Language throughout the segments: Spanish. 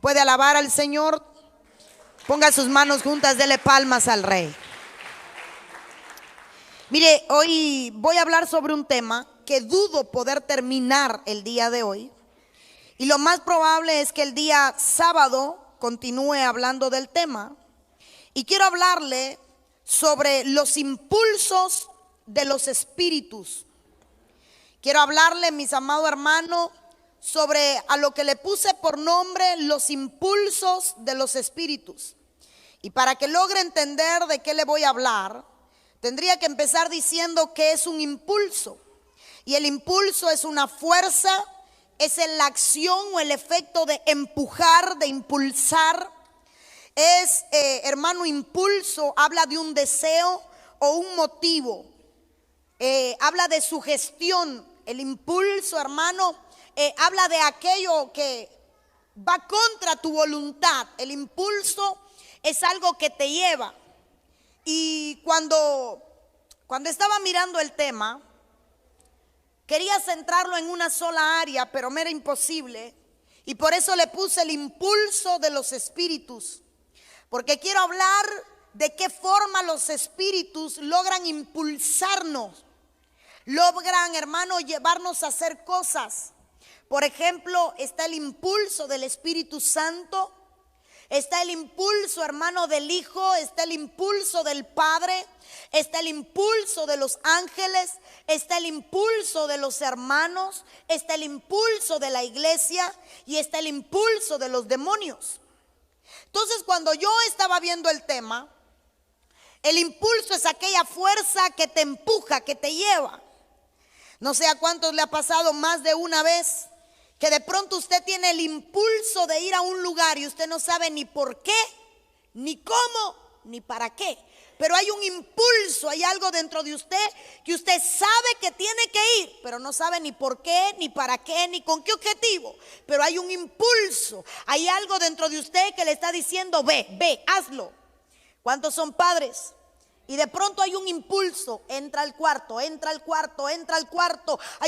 ¿Puede alabar al Señor? Ponga sus manos juntas, dele palmas al Rey. Mire, hoy voy a hablar sobre un tema que dudo poder terminar el día de hoy. Y lo más probable es que el día sábado continúe hablando del tema. Y quiero hablarle sobre los impulsos de los espíritus. Quiero hablarle, mis amados hermanos, sobre a lo que le puse por nombre los impulsos de los espíritus. Y para que logre entender de qué le voy a hablar, tendría que empezar diciendo que es un impulso. Y el impulso es una fuerza, es la acción o el efecto de empujar, de impulsar. Es, hermano, impulso, habla de un deseo o un motivo. Habla de sugestión. El impulso, hermano, habla de aquello que va contra tu voluntad. El impulso es algo que te lleva. Y cuando estaba mirando el tema, quería centrarlo en una sola área, pero me era imposible. Y por eso le puse el impulso de los espíritus. Porque quiero hablar de qué forma los espíritus logran impulsarnos. Logran, hermano, llevarnos a hacer cosas. Por ejemplo, está el impulso del Espíritu Santo. Está el impulso, hermano, del Hijo. Está el impulso del Padre. Está el impulso de los ángeles. Está el impulso de los hermanos. Está el impulso de la iglesia. Y está el impulso de los demonios. Entonces, cuando yo estaba viendo el tema, el impulso es aquella fuerza que te empuja, que te lleva. No sé a cuántos le ha pasado más de una vez que de pronto usted tiene el impulso de ir a un lugar y usted no sabe ni por qué, ni cómo, ni para qué. Pero hay un impulso, hay algo dentro de usted que usted sabe que tiene que ir, pero no sabe ni por qué, ni para qué, ni con qué objetivo. Pero hay un impulso, hay algo dentro de usted que le está diciendo, ve, hazlo. ¿Cuántos son padres? Y de pronto hay un impulso, entra al cuarto. Hay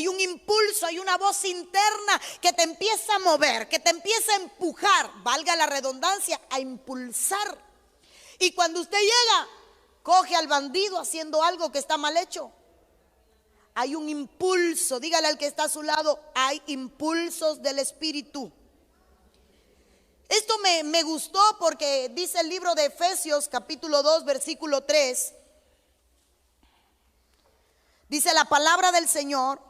un impulso, hay una voz interna que te empieza a mover, que te empieza a empujar, valga la redundancia, a impulsar. Y cuando usted llega, coge al bandido haciendo algo que está mal hecho. Hay un impulso, dígale al que está a su lado, hay impulsos del espíritu. Esto me gustó porque dice el libro de Efesios capítulo 2 versículo 3. Dice la palabra del Señor,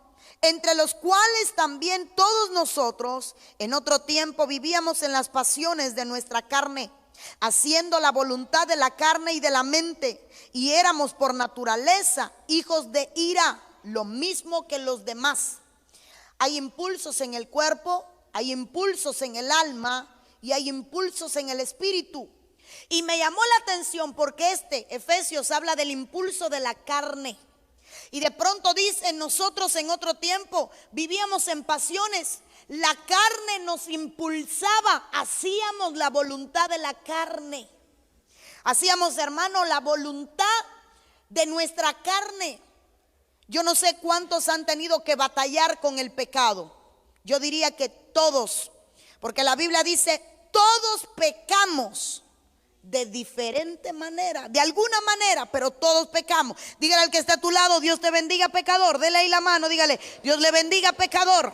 entre los cuales también todos nosotros en otro tiempo vivíamos en las pasiones de nuestra carne, haciendo la voluntad de la carne y de la mente, y éramos por naturaleza hijos de ira, lo mismo que los demás. Hay impulsos en el cuerpo, hay impulsos en el alma, y hay impulsos en el espíritu. Y me llamó la atención porque Efesios habla del impulso de la carne. Y de pronto dice, nosotros en otro tiempo vivíamos en pasiones. La carne nos impulsaba, hacíamos la voluntad de la carne. Hacíamos, hermano, la voluntad de nuestra carne. Yo no sé cuántos han tenido que batallar con el pecado. Yo diría que todos. Porque la Biblia dice, todos pecamos de diferente manera, de alguna manera, pero todos pecamos. Dígale al que está a tu lado, Dios te bendiga, pecador. Dele ahí la mano, dígale, Dios le bendiga, pecador.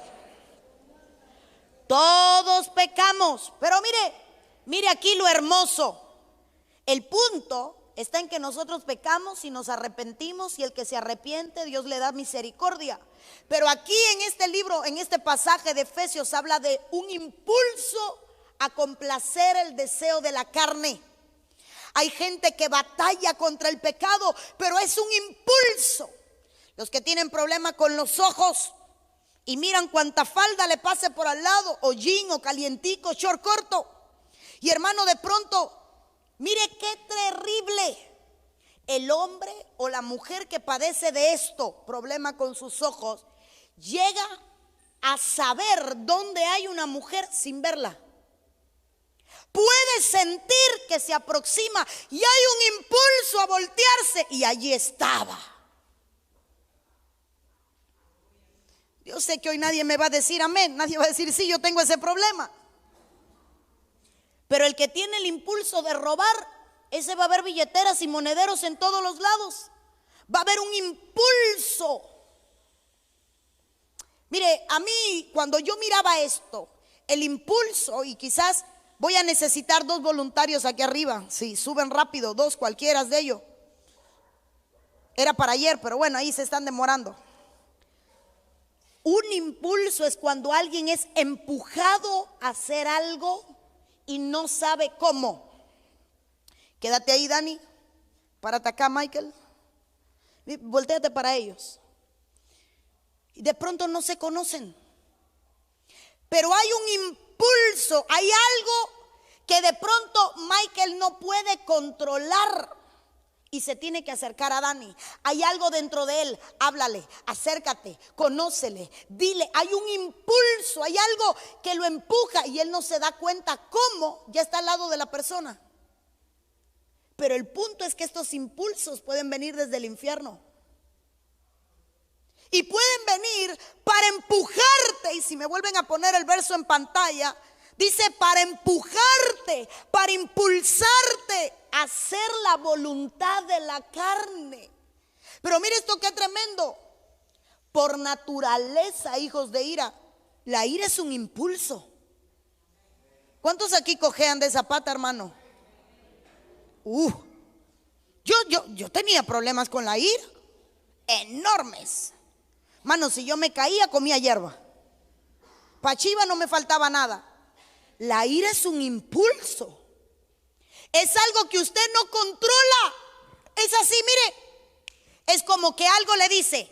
Todos pecamos, pero mire aquí lo hermoso. El punto está en que nosotros pecamos y nos arrepentimos, y el que se arrepiente, Dios le da misericordia. Pero aquí en este libro, en este pasaje de Efesios, habla de un impulso a complacer el deseo de la carne. Hay gente que batalla contra el pecado, pero es un impulso. Los que tienen problema con los ojos y miran cuánta falda le pase por al lado, o jean, o calientico, short corto. Y hermano, de pronto, mire qué terrible. El hombre o la mujer que padece de esto, problema con sus ojos, llega a saber dónde hay una mujer sin verla. Puede sentir que se aproxima y hay un impulso a voltearse, y allí estaba. Yo sé que hoy nadie me va a decir amén, nadie va a decir sí, yo tengo ese problema. Pero el que tiene el impulso de robar, ese va a haber billeteras y monederos en todos los lados. Va a haber un impulso. Mire, a mí cuando yo miraba esto, el impulso, y quizás voy a necesitar 2 voluntarios aquí arriba. Si suben rápido, 2 cualquiera de ellos. Era para ayer, pero bueno, ahí se están demorando. Un impulso es cuando alguien es empujado a hacer algo y no sabe cómo. Quédate ahí, Dani. Párate acá, Michael. Voltéate para ellos. Y de pronto no se conocen. Pero hay un impulso, hay algo que de pronto Michael no puede controlar. Y se tiene que acercar a Dani. Hay algo dentro de él. Háblale, acércate, conócele, dile. Hay un impulso, hay algo que lo empuja y él no se da cuenta cómo ya está al lado de la persona. Pero el punto es que estos impulsos pueden venir desde el infierno. Y pueden venir para empujarte. Y si me vuelven a poner el verso en pantalla, dice para empujarte, para impulsarte a hacer la voluntad de la carne. Pero mire esto que tremendo. Por naturaleza, hijos de ira, la ira es un impulso. ¿Cuántos aquí cojean de esa pata, hermano? Yo tenía problemas con la ira, enormes. Mano, si yo me caía, comía hierba. Pa' chiva no me faltaba nada. La ira es un impulso. Es algo que usted no controla. Es así, mire. Es como que algo le dice,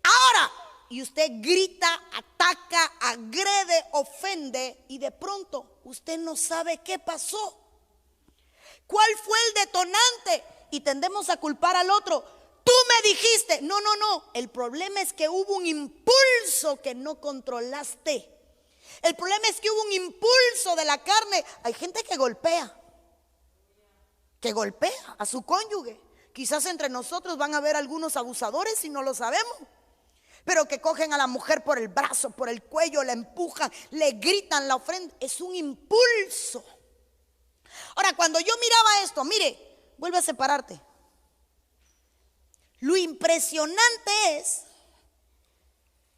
ahora. Y usted grita, ataca, agrede, ofende. Y de pronto usted no sabe qué pasó. ¿Cuál fue el detonante? Y tendemos a culpar al otro. Tú me dijiste. No. El problema es que hubo un impulso que no controlaste. El problema es que hubo un impulso de la carne. Hay gente que golpea a su cónyuge. Quizás entre nosotros van a haber algunos abusadores y no lo sabemos. Pero que cogen a la mujer por el brazo, por el cuello, la empujan, le gritan, la ofenden. Es un impulso. Ahora, cuando yo miraba esto, mire, vuelve a separarte. Lo impresionante es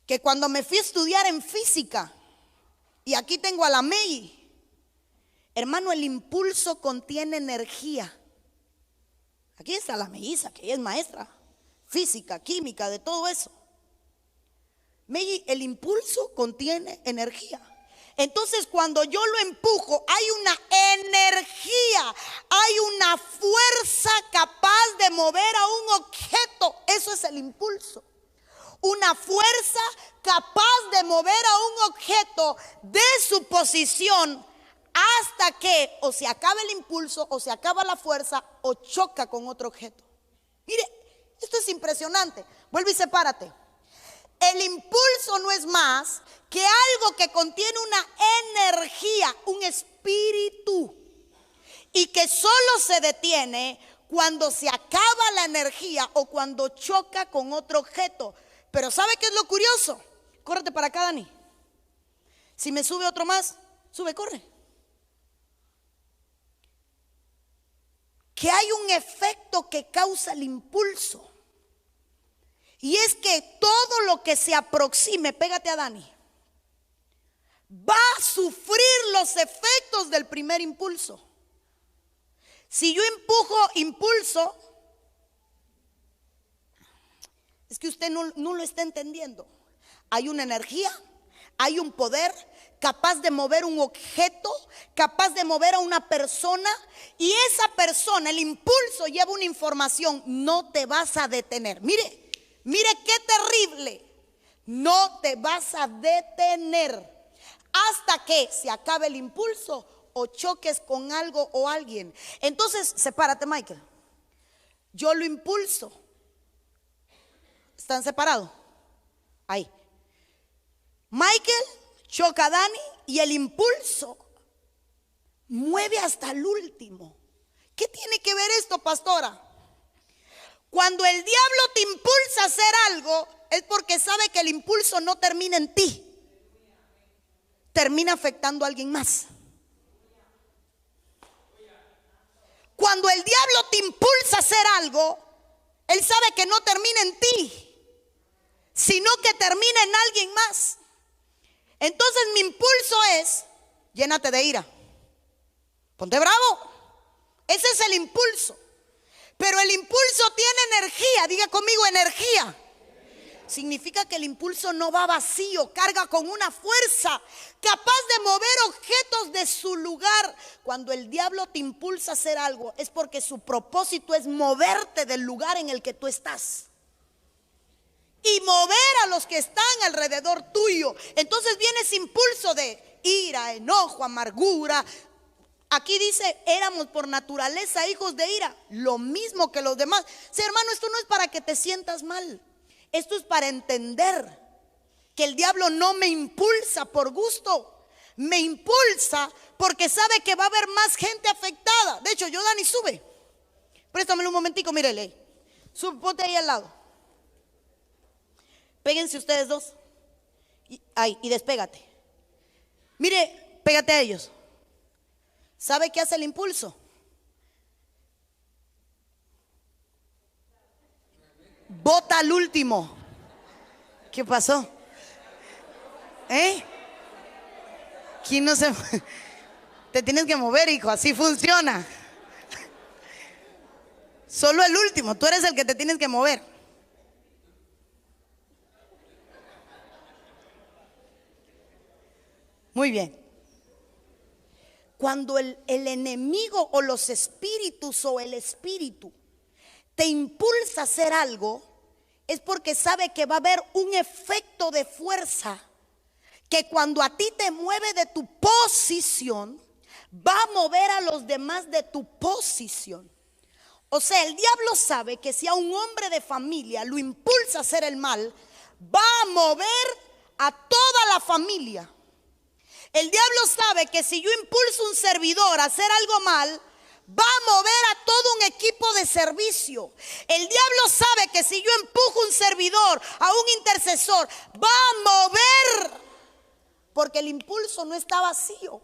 que cuando me fui a estudiar en física, y aquí tengo a la May, hermano, el impulso contiene energía. Aquí está la melliza, que ella es maestra, física, química, de todo eso. May, el impulso contiene energía. Entonces cuando yo lo empujo, hay una energía, hay una fuerza capaz de mover a un objeto. Eso es el impulso. Una fuerza capaz de mover a un objeto de su posición hasta que o se acaba el impulso, o se acaba la fuerza, o choca con otro objeto. Mire, esto es impresionante. Vuelve y sepárate. El impulso no es más que algo que contiene una energía, un espíritu, y que solo se detiene cuando se acaba la energía o cuando choca con otro objeto. Pero ¿sabe qué es lo curioso? Córrete para acá, Dani. Si me sube otro más, sube, corre. Que hay un efecto que causa el impulso. Y es que todo lo que se aproxime, pégate a Dani, va a sufrir los efectos del primer impulso. Si yo empujo impulso, es que usted no lo está entendiendo. Hay una energía, hay un poder capaz de mover un objeto, capaz de mover a una persona, y esa persona, el impulso lleva una información. No te vas a detener. Mire qué terrible. No te vas a detener hasta que se acabe el impulso o choques con algo o alguien. Entonces, sepárate, Michael. Yo lo impulso. ¿Están separados? Ahí. Michael choca a Dani y el impulso mueve hasta el último. ¿Qué tiene que ver esto, pastora? Cuando el diablo te impulsa a hacer algo, es porque sabe que el impulso no termina en ti, termina afectando a alguien más. Cuando el diablo te impulsa a hacer algo, él sabe que no termina en ti, sino que termina en alguien más. Entonces mi impulso es: llénate de ira, ponte bravo. Ese es el impulso. Pero el impulso tiene energía. Diga conmigo: energía. Significa que el impulso no va vacío, carga con una fuerza capaz de mover objetos de su lugar. Cuando el diablo te impulsa a hacer algo, es porque su propósito es moverte del lugar en el que tú estás y mover a los que están alrededor tuyo. Entonces viene ese impulso de ira, enojo, amargura. Aquí dice: éramos por naturaleza hijos de ira, lo mismo que los demás. Sí, hermano, esto no es para que te sientas mal. Esto es para entender que el diablo no me impulsa por gusto. Me impulsa porque sabe que va a haber más gente afectada. De hecho, Dani, sube. Préstamelo un momentico, mírele. Sube, ponte ahí al lado. Péguense ustedes dos. Y despégate. Mire, pégate a ellos. ¿Sabe qué hace el impulso? Bota al último. ¿Qué pasó? ¿Quién no se? Te tienes que mover, hijo, así funciona. Solo el último, tú eres el que te tienes que mover. Muy bien. Cuando el enemigo o los espíritus o el espíritu te impulsa a hacer algo, es porque sabe que va a haber un efecto de fuerza que cuando a ti te mueve de tu posición, va a mover a los demás de tu posición. O sea, el diablo sabe que si a un hombre de familia lo impulsa a hacer el mal, va a mover a toda la familia. El diablo sabe que si yo impulso a un servidor a hacer algo mal, va a mover a todo un equipo de servicio. El diablo sabe que si yo empujo un servidor, a un intercesor, va a mover, porque el impulso no está vacío,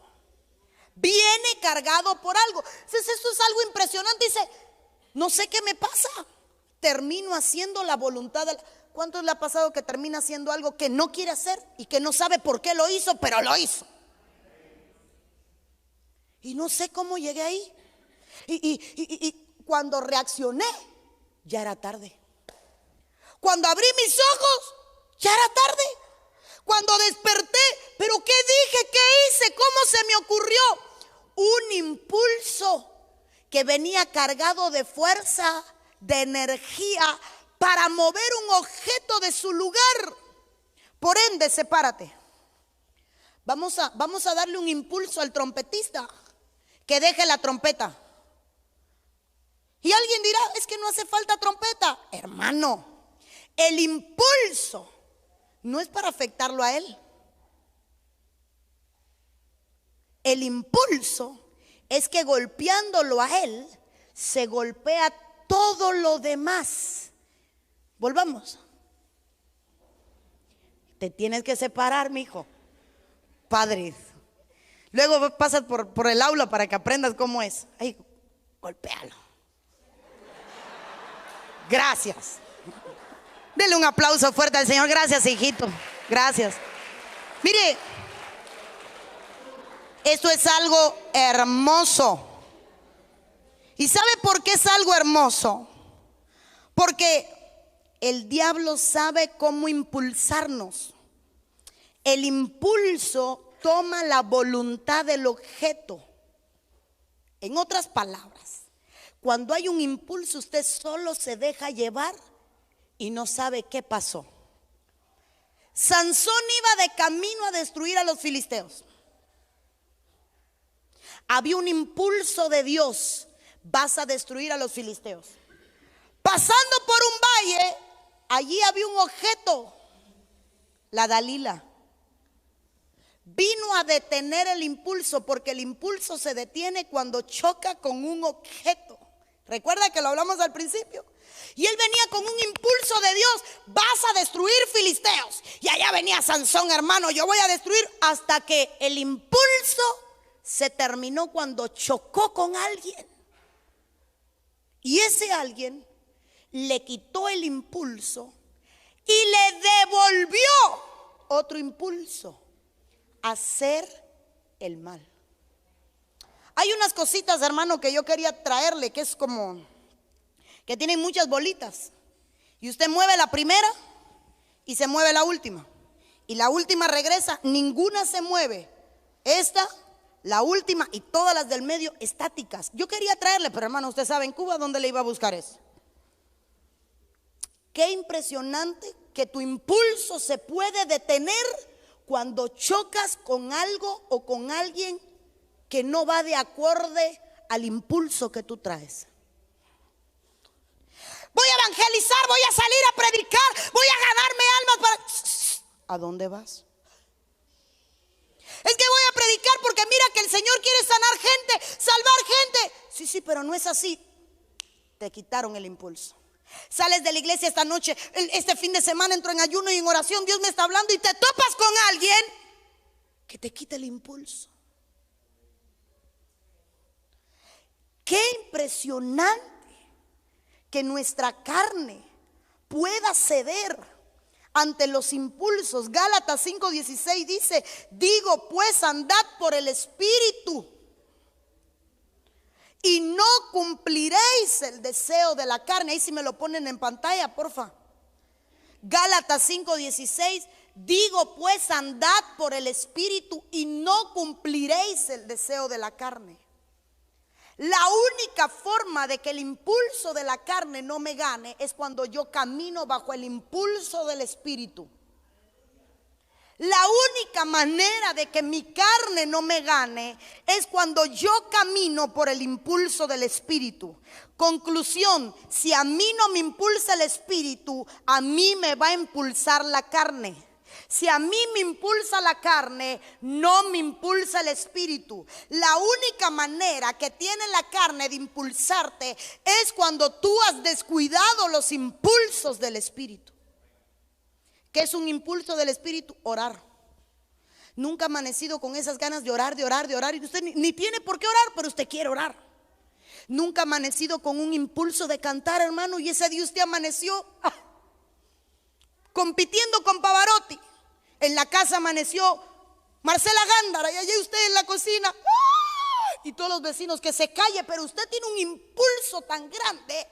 viene cargado por algo. Entonces esto es algo impresionante. Dice: no sé qué me pasa, termino haciendo la voluntad de la... ¿Cuántos le ha pasado que termina haciendo algo que no quiere hacer y que no sabe por qué lo hizo, pero lo hizo? Y no sé cómo llegué ahí. Y cuando reaccioné, ya era tarde. Cuando abrí mis ojos, ya era tarde. Cuando desperté, ¿pero qué dije? ¿Qué hice? ¿Cómo se me ocurrió? Un impulso que venía cargado de fuerza, de energía, para mover un objeto de su lugar. Por ende, sepárate. Vamos a darle un impulso al trompetista, que deje la trompeta. Y alguien dirá: es que no hace falta trompeta. Hermano, el impulso no es para afectarlo a él. El impulso es que golpeándolo a él, se golpea todo lo demás. Volvamos. Te tienes que separar, mijo. Padre. Luego pasas por el aula para que aprendas cómo es. Ay, golpéalo. Gracias. Dele un aplauso fuerte al Señor. Gracias, hijito. Gracias. Mire, esto es algo hermoso. ¿Y sabe por qué es algo hermoso? Porque el diablo sabe cómo impulsarnos. El impulso toma la voluntad del objeto. En otras palabras, cuando hay un impulso, usted solo se deja llevar y no sabe qué pasó. Sansón iba de camino a destruir a los filisteos. Había un impulso de Dios: vas a destruir a los filisteos. Pasando por un valle, allí había un objeto, la Dalila. Vino a detener el impulso, porque el impulso se detiene cuando choca con un objeto. Recuerda que lo hablamos al principio. Y él venía con un impulso de Dios: vas a destruir filisteos. Y allá venía Sansón: hermano, yo voy a destruir. Hasta que el impulso se terminó cuando chocó con alguien. Y ese alguien le quitó el impulso y le devolvió otro impulso: hacer el mal. Hay unas cositas, hermano, que yo quería traerle, que es como que tienen muchas bolitas, y usted mueve la primera y se mueve la última, y la última regresa, ninguna se mueve. Esta, la última y todas las del medio estáticas. Yo quería traerle, pero hermano, usted sabe en Cuba dónde le iba a buscar eso. Qué impresionante que tu impulso se puede detener cuando chocas con algo o con alguien que no va de acorde al impulso que tú traes. Voy a evangelizar, voy a salir a predicar, voy a ganarme almas para... ¿A dónde vas? Es que voy a predicar porque mira que el Señor quiere sanar gente, salvar gente. Sí, pero no es así. Te quitaron el impulso. Sales de la iglesia esta noche, este fin de semana entro en ayuno y en oración, Dios me está hablando, y te topas con alguien que te quita el impulso. Qué impresionante que nuestra carne pueda ceder ante los impulsos. Gálatas 5:16 dice: digo pues, andad por el Espíritu y no cumpliréis el deseo de la carne. Ahí si me lo ponen en pantalla, porfa. Gálatas 5:16: digo pues, andad por el Espíritu y no cumpliréis el deseo de la carne. La única forma de que el impulso de la carne no me gane es cuando yo camino bajo el impulso del Espíritu. La única manera de que mi carne no me gane es cuando yo camino por el impulso del Espíritu. Conclusión: si a mí no me impulsa el Espíritu, a mí me va a impulsar la carne. Si a mí me impulsa la carne, no me impulsa el Espíritu. La única manera que tiene la carne de impulsarte es cuando tú has descuidado los impulsos del Espíritu. ¿Qué es un impulso del Espíritu? Orar. Nunca ha amanecido con esas ganas de orar, y usted ni tiene por qué orar, pero usted quiere orar. Nunca ha amanecido con un impulso de cantar, hermano, y ese día usted amaneció compitiendo con Pavarotti. En la casa amaneció Marcela Gándara y allí usted en la cocina, y todos los vecinos que se calle, pero usted tiene un impulso tan grande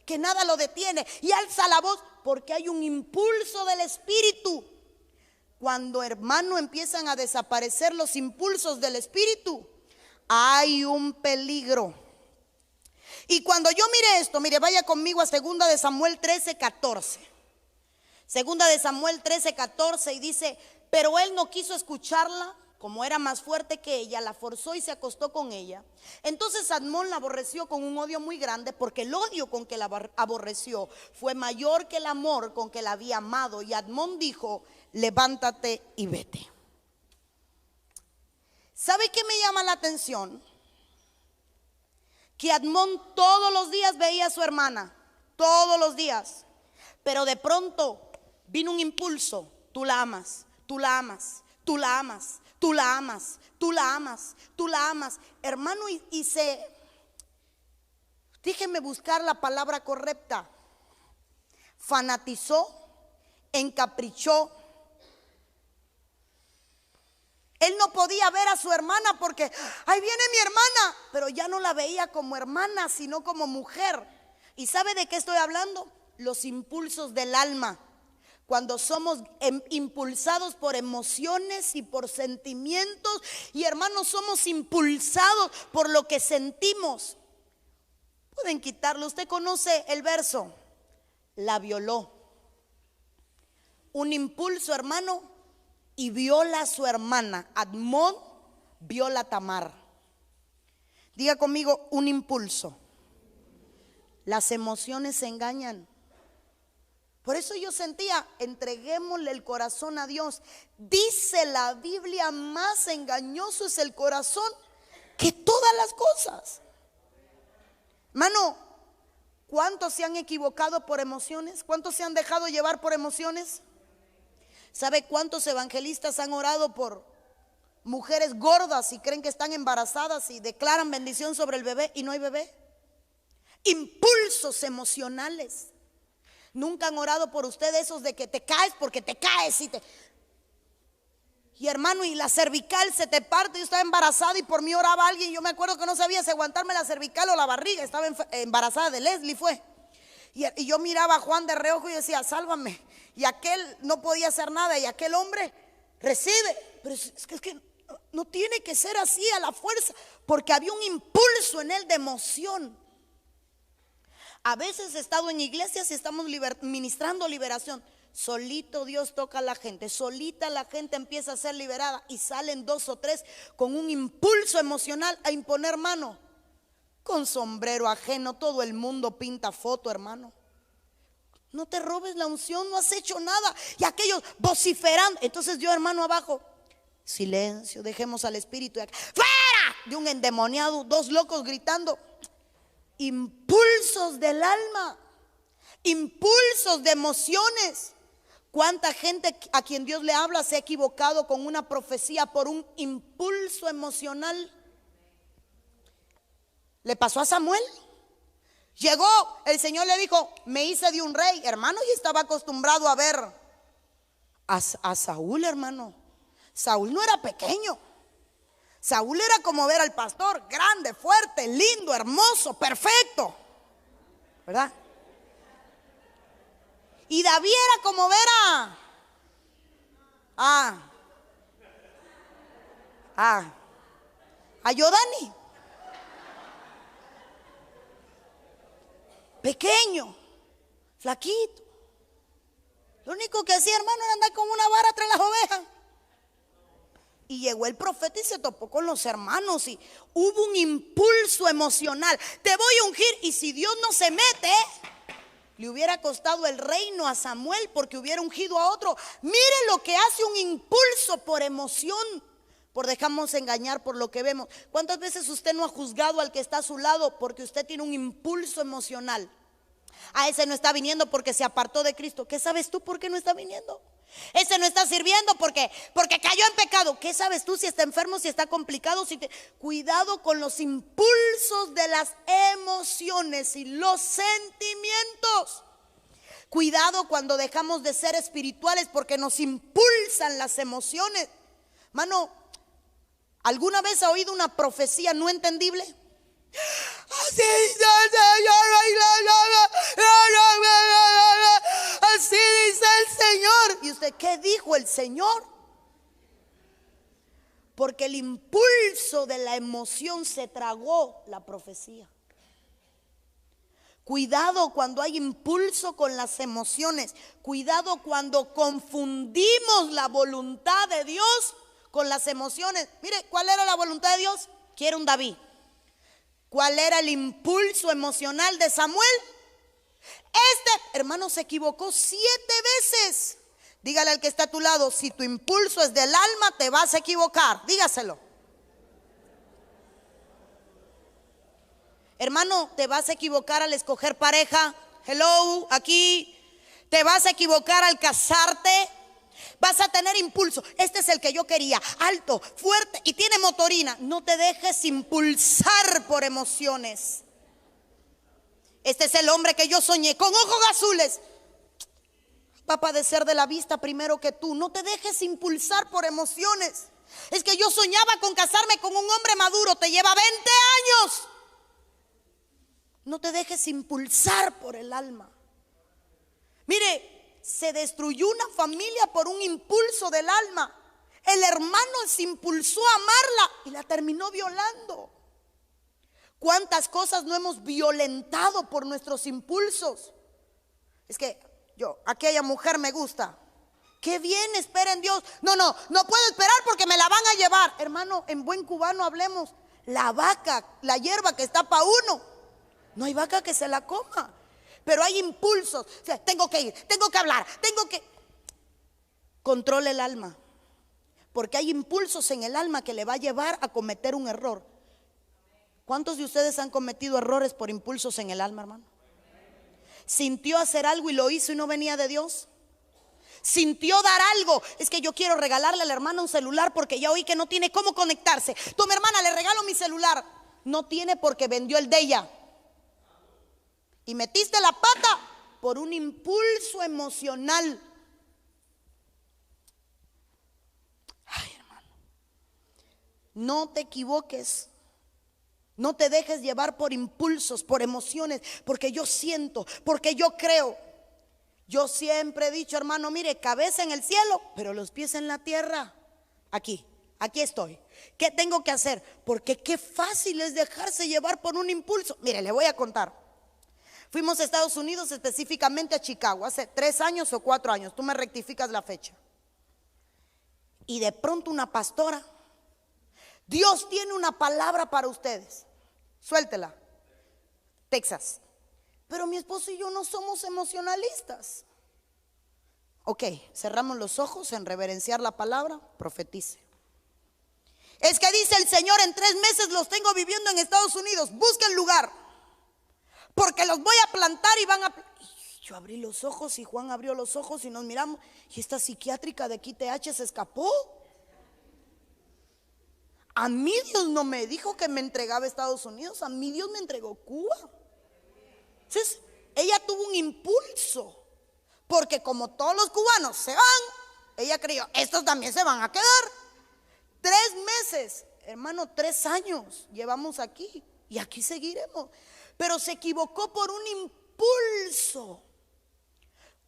que nada lo detiene y alza la voz porque hay un impulso del Espíritu. Cuando, hermano, empiezan a desaparecer los impulsos del Espíritu, hay un peligro. Y cuando yo mire esto, mire, vaya conmigo a 2 de Samuel 13:14. 2 de Samuel 13:14, y dice: pero él no quiso escucharla, como era más fuerte que ella, la forzó y se acostó con ella. Entonces Amnón la aborreció con un odio muy grande, porque el odio con que la aborreció fue mayor que el amor con que la había amado. Y Amnón dijo: levántate y vete. ¿Sabe qué me llama la atención? Que Amnón todos los días veía a su hermana, todos los días, pero de pronto vino un impulso: tú la amas, tú la amas, tú la amas, tú la amas, tú la amas, tú la amas, hermano, y se, déjenme buscar la palabra correcta, fanatizó, encaprichó. Él no podía ver a su hermana porque ahí viene mi hermana, pero ya no la veía como hermana, sino como mujer. ¿Y sabe de qué estoy hablando? Los impulsos del alma. Cuando somos impulsados por emociones y por sentimientos, y hermanos, somos impulsados por lo que sentimos. Pueden quitarlo. Usted conoce el verso: la violó. Un impulso, hermano, y viola a su hermana. Amnón viola a Tamar. Diga conmigo: un impulso. Las emociones se engañan. Por eso yo sentía: entreguémosle el corazón a Dios. Dice la Biblia: más engañoso es el corazón que todas las cosas. Hermano, ¿cuántos se han equivocado por emociones? ¿Cuántos se han dejado llevar por emociones? ¿Sabe cuántos evangelistas han orado por mujeres gordas y creen que están embarazadas y declaran bendición sobre el bebé y no hay bebé? impulsos emocionales. Nunca han orado por usted esos de que te caes porque te caes y hermano, y la cervical se te parte. Yo estaba embarazada y por mí oraba alguien. Yo me acuerdo que no sabía si aguantarme la cervical o la barriga. Estaba embarazada de Leslie fue. Y yo miraba a Juan de reojo y decía, sálvame. Y aquel no podía hacer nada y aquel hombre recibe. Pero es que no tiene que ser así a la fuerza, porque había un impulso en él de emoción. A veces he estado en iglesias y estamos ministrando liberación. Solito Dios toca a la gente, solita la gente empieza a ser liberada y salen 2 o 3 con un impulso emocional a imponer mano. Con sombrero ajeno, todo el mundo pinta foto, hermano. No te robes la unción, no has hecho nada. Y aquellos vociferando. Entonces yo, hermano, abajo, silencio, dejemos al espíritu. ¡Fuera! De un endemoniado, 2 locos gritando. Impulsos del alma, impulsos de emociones. ¿Cuánta gente a quien Dios le habla se ha equivocado con una profecía por un impulso emocional? Le pasó a Samuel. Llegó, el Señor le dijo, me hice de un rey, hermano, y estaba acostumbrado a ver a Saúl, hermano. Saúl no era pequeño. Saúl era como ver al pastor, grande, fuerte, lindo, hermoso, perfecto, ¿verdad? Y David era como ver a Yodani. Pequeño, flaquito. Lo único que hacía, hermano, era andar con una vara entre las ovejas. Y llegó el profeta y se topó con los hermanos y hubo un impulso emocional. Te voy a ungir, y si Dios no se mete, le hubiera costado el reino a Samuel porque hubiera ungido a otro. Mire lo que hace un impulso por emoción, por dejarnos engañar por lo que vemos. ¿Cuántas veces usted no ha juzgado al que está a su lado porque usted tiene un impulso emocional? A ese no está viniendo porque se apartó de Cristo. ¿Qué sabes tú por qué no está viniendo? Ese no está sirviendo porque cayó en pecado. ¿Qué sabes tú si está enfermo, si está complicado? Cuidado con los impulsos de las emociones y los sentimientos. Cuidado cuando dejamos de ser espirituales porque nos impulsan las emociones. Mano, ¿alguna vez ha oído una profecía no entendible? Así dice el Señor. Así dice el Señor. ¿Y usted qué dijo el Señor? Porque el impulso de la emoción se tragó la profecía. Cuidado cuando hay impulso con las emociones. Cuidado cuando confundimos la voluntad de Dios con las emociones. Mire, ¿cuál era la voluntad de Dios? Quiere un David. ¿Cuál era el impulso emocional de Samuel? Hermano, se equivocó 7 veces. Dígale al que está a tu lado, si tu impulso es del alma, te vas a equivocar. Dígaselo. Hermano, te vas a equivocar al escoger pareja. Hello, aquí. Te vas a equivocar al casarte. Vas a tener impulso. Este es el que yo quería, alto, fuerte y tiene motorina. No te dejes impulsar por emociones. Este es el hombre que yo soñé, con ojos azules. Va a padecer de la vista primero que tú. No te dejes impulsar por emociones. Es que yo soñaba con casarme con un hombre maduro. Te lleva 20 años. No te dejes impulsar por el alma. Mire, se destruyó una familia por un impulso del alma. El hermano se impulsó a amarla y la terminó violando. ¿Cuántas cosas no hemos violentado por nuestros impulsos? Es que aquella mujer me gusta. Qué bien, espera en Dios. No puedo esperar porque me la van a llevar. Hermano, en buen cubano hablemos. La vaca, la hierba que está para uno, no hay vaca que se la coma. Pero hay impulsos. O sea, tengo que ir, tengo que hablar, controle el alma. Porque hay impulsos en el alma que le va a llevar a cometer un error. ¿Cuántos de ustedes han cometido errores por impulsos en el alma, hermano? ¿Sintió hacer algo y lo hizo y no venía de Dios? ¿Sintió dar algo? Es que yo quiero regalarle a la hermana un celular porque ya oí que no tiene cómo conectarse. Toma, hermana, le regalo mi celular. No tiene porque vendió el de ella. y metiste la pata por un impulso emocional. Ay, hermano, no te equivoques. No te dejes llevar por impulsos, por emociones, porque yo siento, porque yo creo. Yo siempre he dicho, hermano, mire, cabeza en el cielo, pero los pies en la tierra. Aquí estoy. ¿Qué tengo que hacer? Porque qué fácil es dejarse llevar por un impulso. Mire, le voy a contar. Fuimos a Estados Unidos, específicamente a Chicago, hace 3 años o 4 años. Tú me rectificas la fecha. Y de pronto una pastora: Dios tiene una palabra para ustedes. Suéltela. Texas. Pero mi esposo y yo no somos emocionalistas. Ok, cerramos los ojos en reverenciar la palabra. Profetice. Es que dice el Señor, en 3 meses los tengo viviendo en Estados Unidos. Busquen lugar, porque los voy a plantar y van a... Y yo abrí los ojos y Juan abrió los ojos y nos miramos. Y esta psiquiátrica de QTH se escapó. A mí Dios no me dijo que me entregaba a Estados Unidos. A mí Dios me entregó Cuba. Entonces ella tuvo un impulso, porque como todos los cubanos se van, ella creyó, estos también se van a quedar. 3 meses, hermano, 3 años llevamos aquí y aquí seguiremos. Pero se equivocó por un impulso.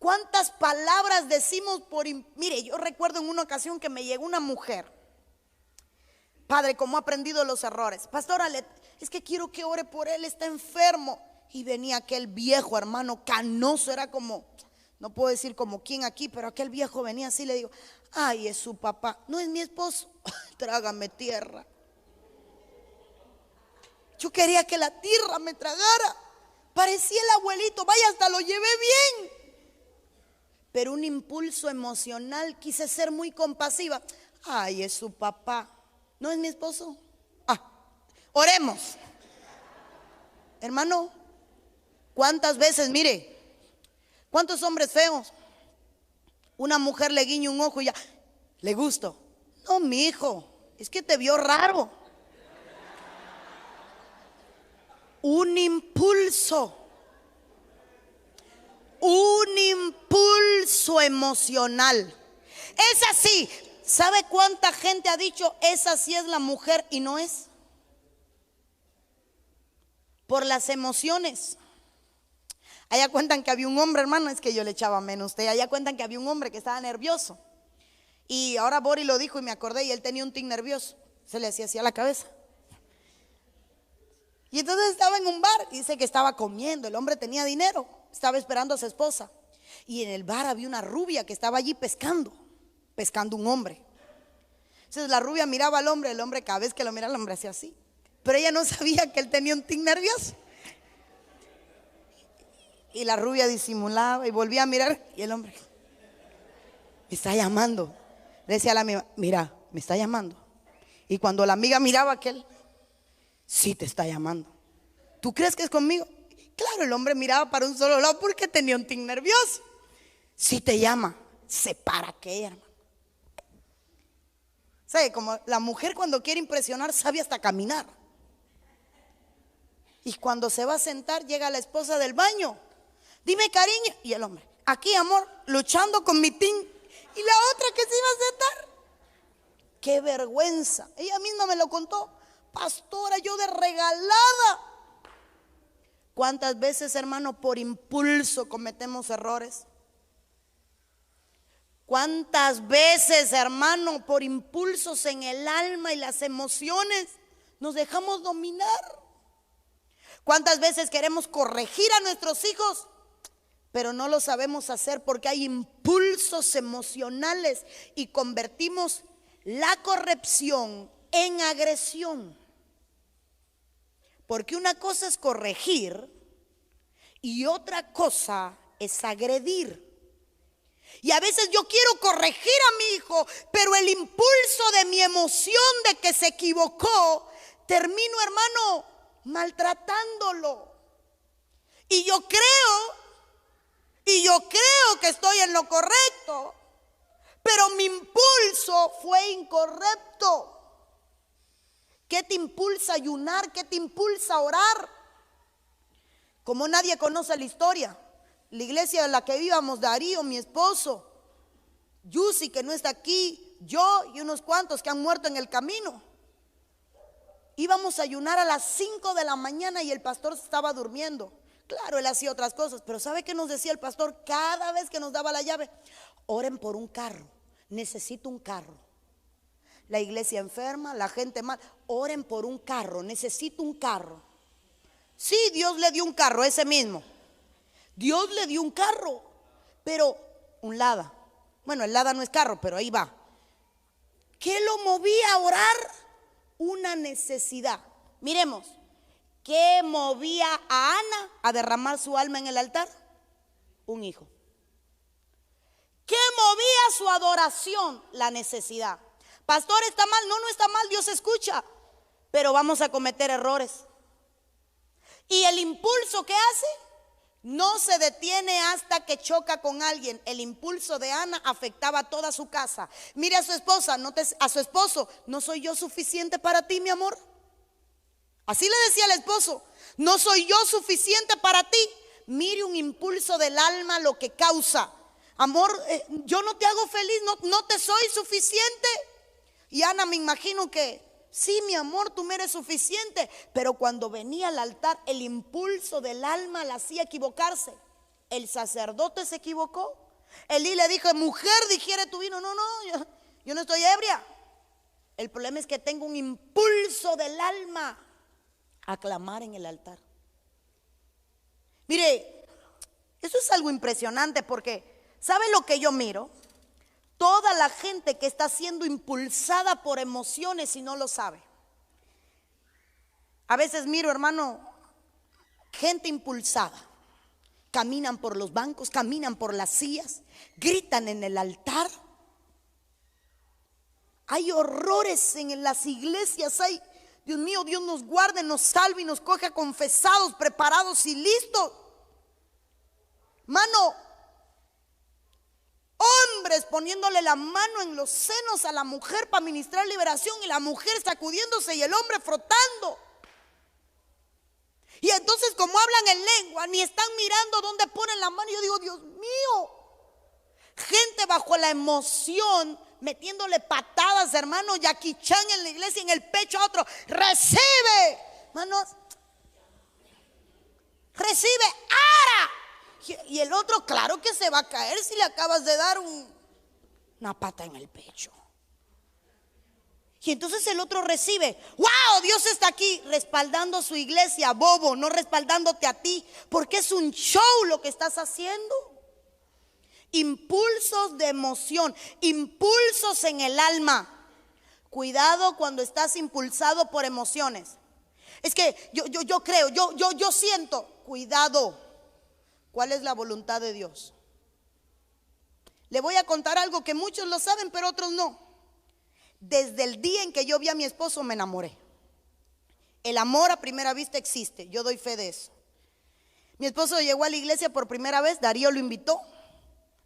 ¿Cuántas palabras decimos por... Mire, yo recuerdo en una ocasión que me llegó una mujer: Padre, ¿cómo ha aprendido los errores? Pastora, es que quiero que ore por él, está enfermo. Y venía aquel viejo, hermano, canoso, era como, no puedo decir como quién aquí, pero aquel viejo venía así. Le digo, ay, es su papá. No es mi esposo. Trágame tierra. Yo quería que la tierra me tragara. Parecía el abuelito, vaya, hasta lo llevé bien. Pero un impulso emocional, quise ser muy compasiva. Ay, es su papá. No es mi esposo. Oremos. Hermano, ¿cuántas veces, mire, cuántos hombres feos? Una mujer le guiña un ojo y ya, le gusto. No, mi hijo, es que te vio raro. Un impulso emocional. Es así. ¿Sabe cuánta gente ha dicho, esa sí es la mujer y no es? Por las emociones. Allá cuentan que había un hombre, hermano, es que yo le echaba menos a usted. Allá cuentan que había un hombre que estaba nervioso. Y ahora Bori lo dijo y me acordé, y él tenía un tic nervioso. Se le hacía así a la cabeza. Y entonces estaba en un bar, dice que estaba comiendo. El hombre tenía dinero, estaba esperando a su esposa. Y en el bar había una rubia que estaba allí pescando un hombre. Entonces la rubia miraba al hombre, el hombre cada vez que lo miraba, el hombre hacía así. Pero ella no sabía que él tenía un tic nervioso. Y la rubia disimulaba y volvía a mirar. Y el hombre, me está llamando. Le decía a la amiga, mira, me está llamando. Y cuando la amiga miraba a aquel, sí te está llamando. ¿Tú crees que es conmigo? Claro, el hombre miraba para un solo lado porque tenía un tic nervioso. Sí te llama. Se para aquella, hermano. ¿Sabe? Como la mujer cuando quiere impresionar sabe hasta caminar. Y cuando se va a sentar llega la esposa del baño. Dime, cariño. Y el hombre, aquí, amor, luchando con mi tin. Y la otra que se iba a sentar. Qué vergüenza. Ella misma me lo contó. Pastora, yo de regalada. ¿Cuántas veces, hermano, por impulso cometemos errores? ¿Cuántas veces, hermano, por impulsos en el alma y las emociones nos dejamos dominar? ¿Cuántas veces queremos corregir a nuestros hijos, pero no lo sabemos hacer porque hay impulsos emocionales y convertimos la corrección en agresión? Porque una cosa es corregir y otra cosa es agredir. Y a veces yo quiero corregir a mi hijo, pero el impulso de mi emoción de que se equivocó, termino, hermano, maltratándolo. Y yo creo que estoy en lo correcto, pero mi impulso fue incorrecto. ¿Qué te impulsa a ayunar? ¿Qué te impulsa a orar? Como nadie conoce la historia, la iglesia en la que íbamos, Darío, mi esposo, Yusi, que no está aquí, yo y unos cuantos que han muerto en el camino, íbamos a ayunar a las 5 de la mañana y el pastor estaba durmiendo. Claro, él hacía otras cosas, pero ¿sabe qué nos decía el pastor cada vez que nos daba la llave? Oren por un carro, necesito un carro. La iglesia enferma, la gente mal, oren por un carro, necesito un carro. Sí, Dios le dio un carro, ese mismo. Dios le dio un carro, pero un Lada. Bueno, el Lada no es carro, pero ahí va. ¿Qué lo movía a orar? Una necesidad. Miremos, ¿qué movía a Ana a derramar su alma en el altar? Un hijo. ¿Qué movía su adoración? La necesidad. Pastor, ¿está mal? No, no está mal, Dios escucha, pero vamos a cometer errores. Y el impulso que hace no se detiene hasta que choca con alguien. El impulso de Ana afectaba a toda su casa. Mire a su esposa, a su esposo, ¿no soy yo suficiente para ti, mi amor? Así le decía al esposo, ¿no soy yo suficiente para ti? Mire un impulso del alma lo que causa. Amor, yo no te hago feliz, no te soy suficiente. Y Ana, me imagino que sí, mi amor, tú me eres suficiente. Pero cuando venía al altar, el impulso del alma la hacía equivocarse. El sacerdote se equivocó. Elí le dijo, mujer, digiere tu vino. No, yo no estoy ebria. El problema es que tengo un impulso del alma a clamar en el altar. Mire, eso es algo impresionante porque, ¿sabe lo que yo miro? Toda la gente que está siendo impulsada por emociones y no lo sabe. A veces miro, hermano, gente impulsada. Caminan por los bancos, caminan por las sillas, gritan en el altar. Hay horrores en las iglesias, hay, Dios mío, Dios nos guarde, nos salve y nos coge confesados, preparados y listos. Mano, hombres poniéndole la mano en los senos a la mujer para ministrar liberación y la mujer sacudiéndose y el hombre frotando. Y entonces, como hablan en lengua, ni están mirando dónde ponen la mano. Yo digo, Dios mío, gente bajo la emoción metiéndole patadas, hermano, Jackie Chan en la iglesia, en el pecho a otro. Recibe, hermanos, recibe, ara. Y el otro, claro que se va a caer si le acabas de dar una pata en el pecho. Y entonces el otro recibe, wow, Dios está aquí, respaldando su iglesia, bobo, no respaldándote a ti, porque es un show lo que estás haciendo. Impulsos de emoción, impulsos en el alma. Cuidado cuando estás impulsado por emociones. Es que yo creo, yo siento, cuidado. ¿Cuál es la voluntad de Dios? Le voy a contar algo que muchos lo saben, pero otros no. Desde el día en que yo vi a mi esposo me enamoré. El amor a primera vista existe, yo doy fe de eso. Mi esposo llegó a la iglesia por primera vez, Darío lo invitó.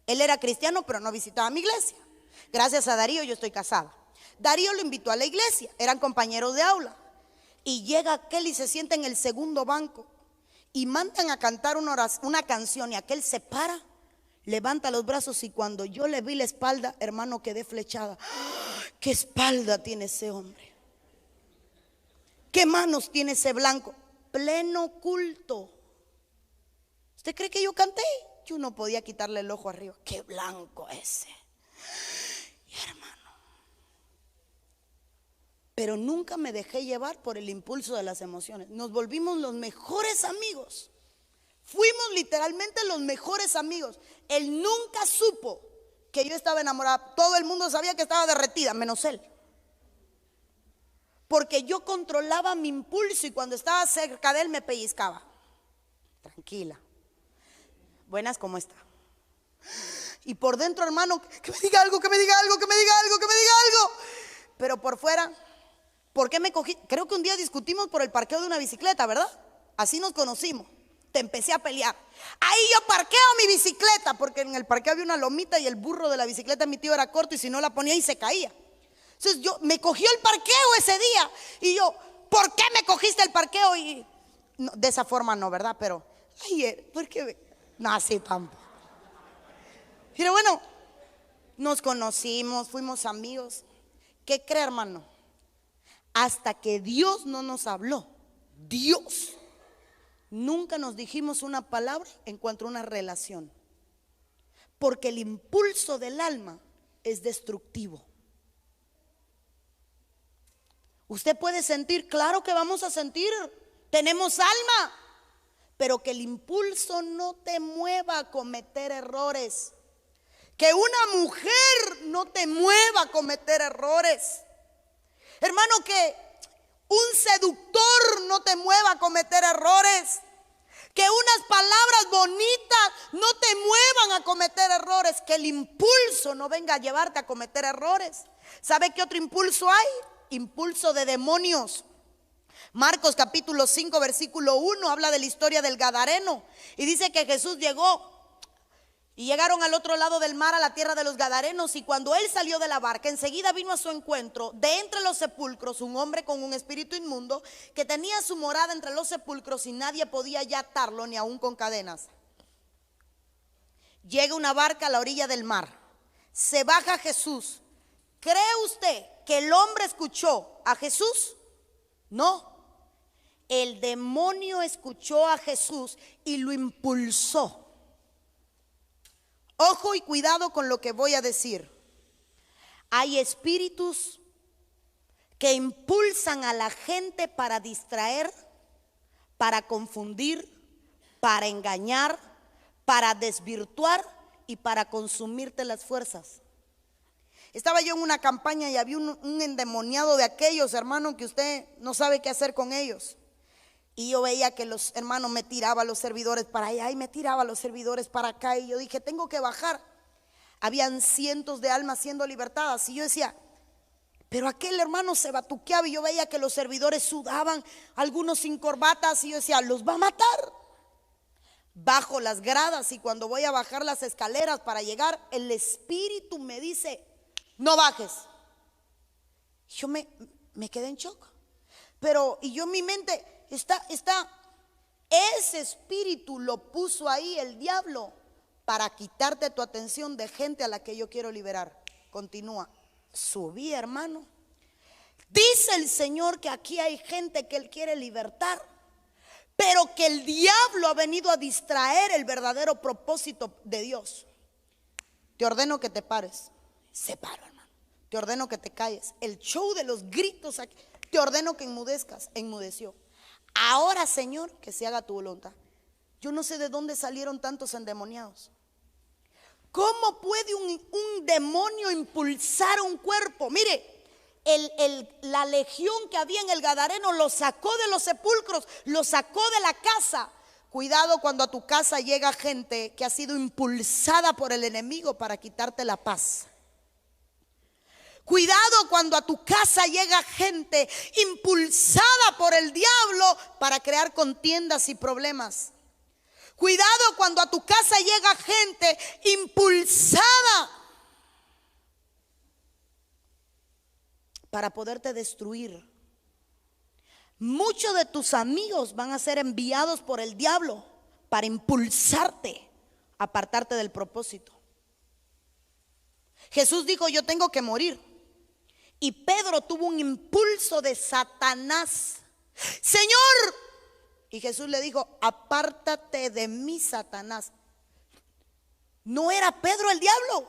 Él era cristiano, pero no visitaba mi iglesia. Gracias a Darío yo estoy casada. Darío lo invitó a la iglesia, eran compañeros de aula. Y llega aquel y se sienta en el segundo banco. Y mandan a cantar una canción y aquel se para, levanta los brazos y cuando yo le vi la espalda, hermano, quedé flechada. ¿Qué espalda tiene ese hombre? ¿Qué manos tiene ese blanco? Pleno culto. ¿Usted cree que yo canté? Yo no podía quitarle el ojo arriba. ¡Qué blanco ese! Y hermano, pero nunca me dejé llevar por el impulso de las emociones. Nos volvimos los mejores amigos. Fuimos literalmente los mejores amigos. Él nunca supo que yo estaba enamorada. Todo el mundo sabía que estaba derretida, menos él. Porque yo controlaba mi impulso y cuando estaba cerca de él me pellizcaba. Tranquila. Buenas, ¿cómo está? Y por dentro, hermano, que me diga algo, que me diga algo, que me diga algo, que me diga algo. Pero por fuera, ¿por qué me cogí? Creo que un día discutimos por el parqueo de una bicicleta, ¿verdad? Así nos conocimos. Te empecé a pelear. Ahí yo parqueo mi bicicleta, porque en el parqueo había una lomita y el burro de la bicicleta mi tío era corto y si no la ponía ahí se caía. Entonces me cogió el parqueo ese día y yo, ¿por qué me cogiste el parqueo? Y no, de esa forma no, ¿verdad? Pero ayer, porque no, así tampoco. Pero bueno, nos conocimos, fuimos amigos. ¿Qué cree, hermano? Hasta que Dios no nos habló, Dios, nunca nos dijimos una palabra en cuanto a una relación. Porque el impulso del alma es destructivo. Usted puede sentir, claro que vamos a sentir, tenemos alma, pero que el impulso no te mueva a cometer errores. Que una mujer no te mueva a cometer errores. Hermano, que un seductor no te mueva a cometer errores. Que unas palabras bonitas no te muevan a cometer errores. Que el impulso no venga a llevarte a cometer errores. ¿Sabe qué otro impulso hay? Impulso de demonios. Marcos capítulo 5 versículo 1 habla de la historia del Gadareno. Y dice que Jesús llegó y llegaron al otro lado del mar, a la tierra de los Gadarenos. Y cuando él salió de la barca, enseguida vino a su encuentro de entre los sepulcros un hombre con un espíritu inmundo, que tenía su morada entre los sepulcros y nadie podía ya atarlo, ni aún con cadenas. Llega una barca a la orilla del mar, se baja Jesús. ¿Cree usted que el hombre escuchó a Jesús? No. El demonio escuchó a Jesús y lo impulsó. Ojo y cuidado con lo que voy a decir. Hay espíritus que impulsan a la gente para distraer, para confundir, para engañar, para desvirtuar y para consumirte las fuerzas. Estaba yo en una campaña y había un endemoniado de aquellos, hermano, que usted no sabe qué hacer con ellos. Y yo veía que los hermanos me tiraban los servidores para allá y me tiraban los servidores para acá. Y yo dije, tengo que bajar. Habían cientos de almas siendo libertadas. Y yo decía, pero aquel hermano se batuqueaba. Y yo veía que los servidores sudaban, algunos sin corbatas. Y yo decía, los va a matar. Bajo las gradas y cuando voy a bajar las escaleras para llegar, el espíritu me dice, no bajes. Yo me quedé en shock. Pero, y yo en mi mente, ese espíritu lo puso ahí el diablo para quitarte tu atención de gente a la que yo quiero liberar. Continúa. Subí, hermano. Dice el Señor que aquí hay gente que Él quiere libertar, pero que el diablo ha venido a distraer el verdadero propósito de Dios. Te ordeno que te pares. Se paró, hermano. Te ordeno que te calles. El show de los gritos aquí. Te ordeno que enmudezcas. Enmudeció. Ahora, Señor, que se haga tu voluntad. Yo no sé de dónde salieron tantos endemoniados. ¿Cómo puede un demonio impulsar un cuerpo? Mire, la legión que había en el Gadareno lo sacó de los sepulcros, lo sacó de la casa. Cuidado cuando a tu casa llega gente que ha sido impulsada por el enemigo para quitarte la paz. Cuidado cuando a tu casa llega gente impulsada por el diablo para crear contiendas y problemas. Cuidado cuando a tu casa llega gente impulsada para poderte destruir. Muchos de tus amigos van a ser enviados por el diablo para impulsarte, apartarte del propósito. Jesús dijo, yo tengo que morir. Y Pedro tuvo un impulso de Satanás. Señor, y Jesús le dijo, apártate de mí, Satanás. No era Pedro el diablo.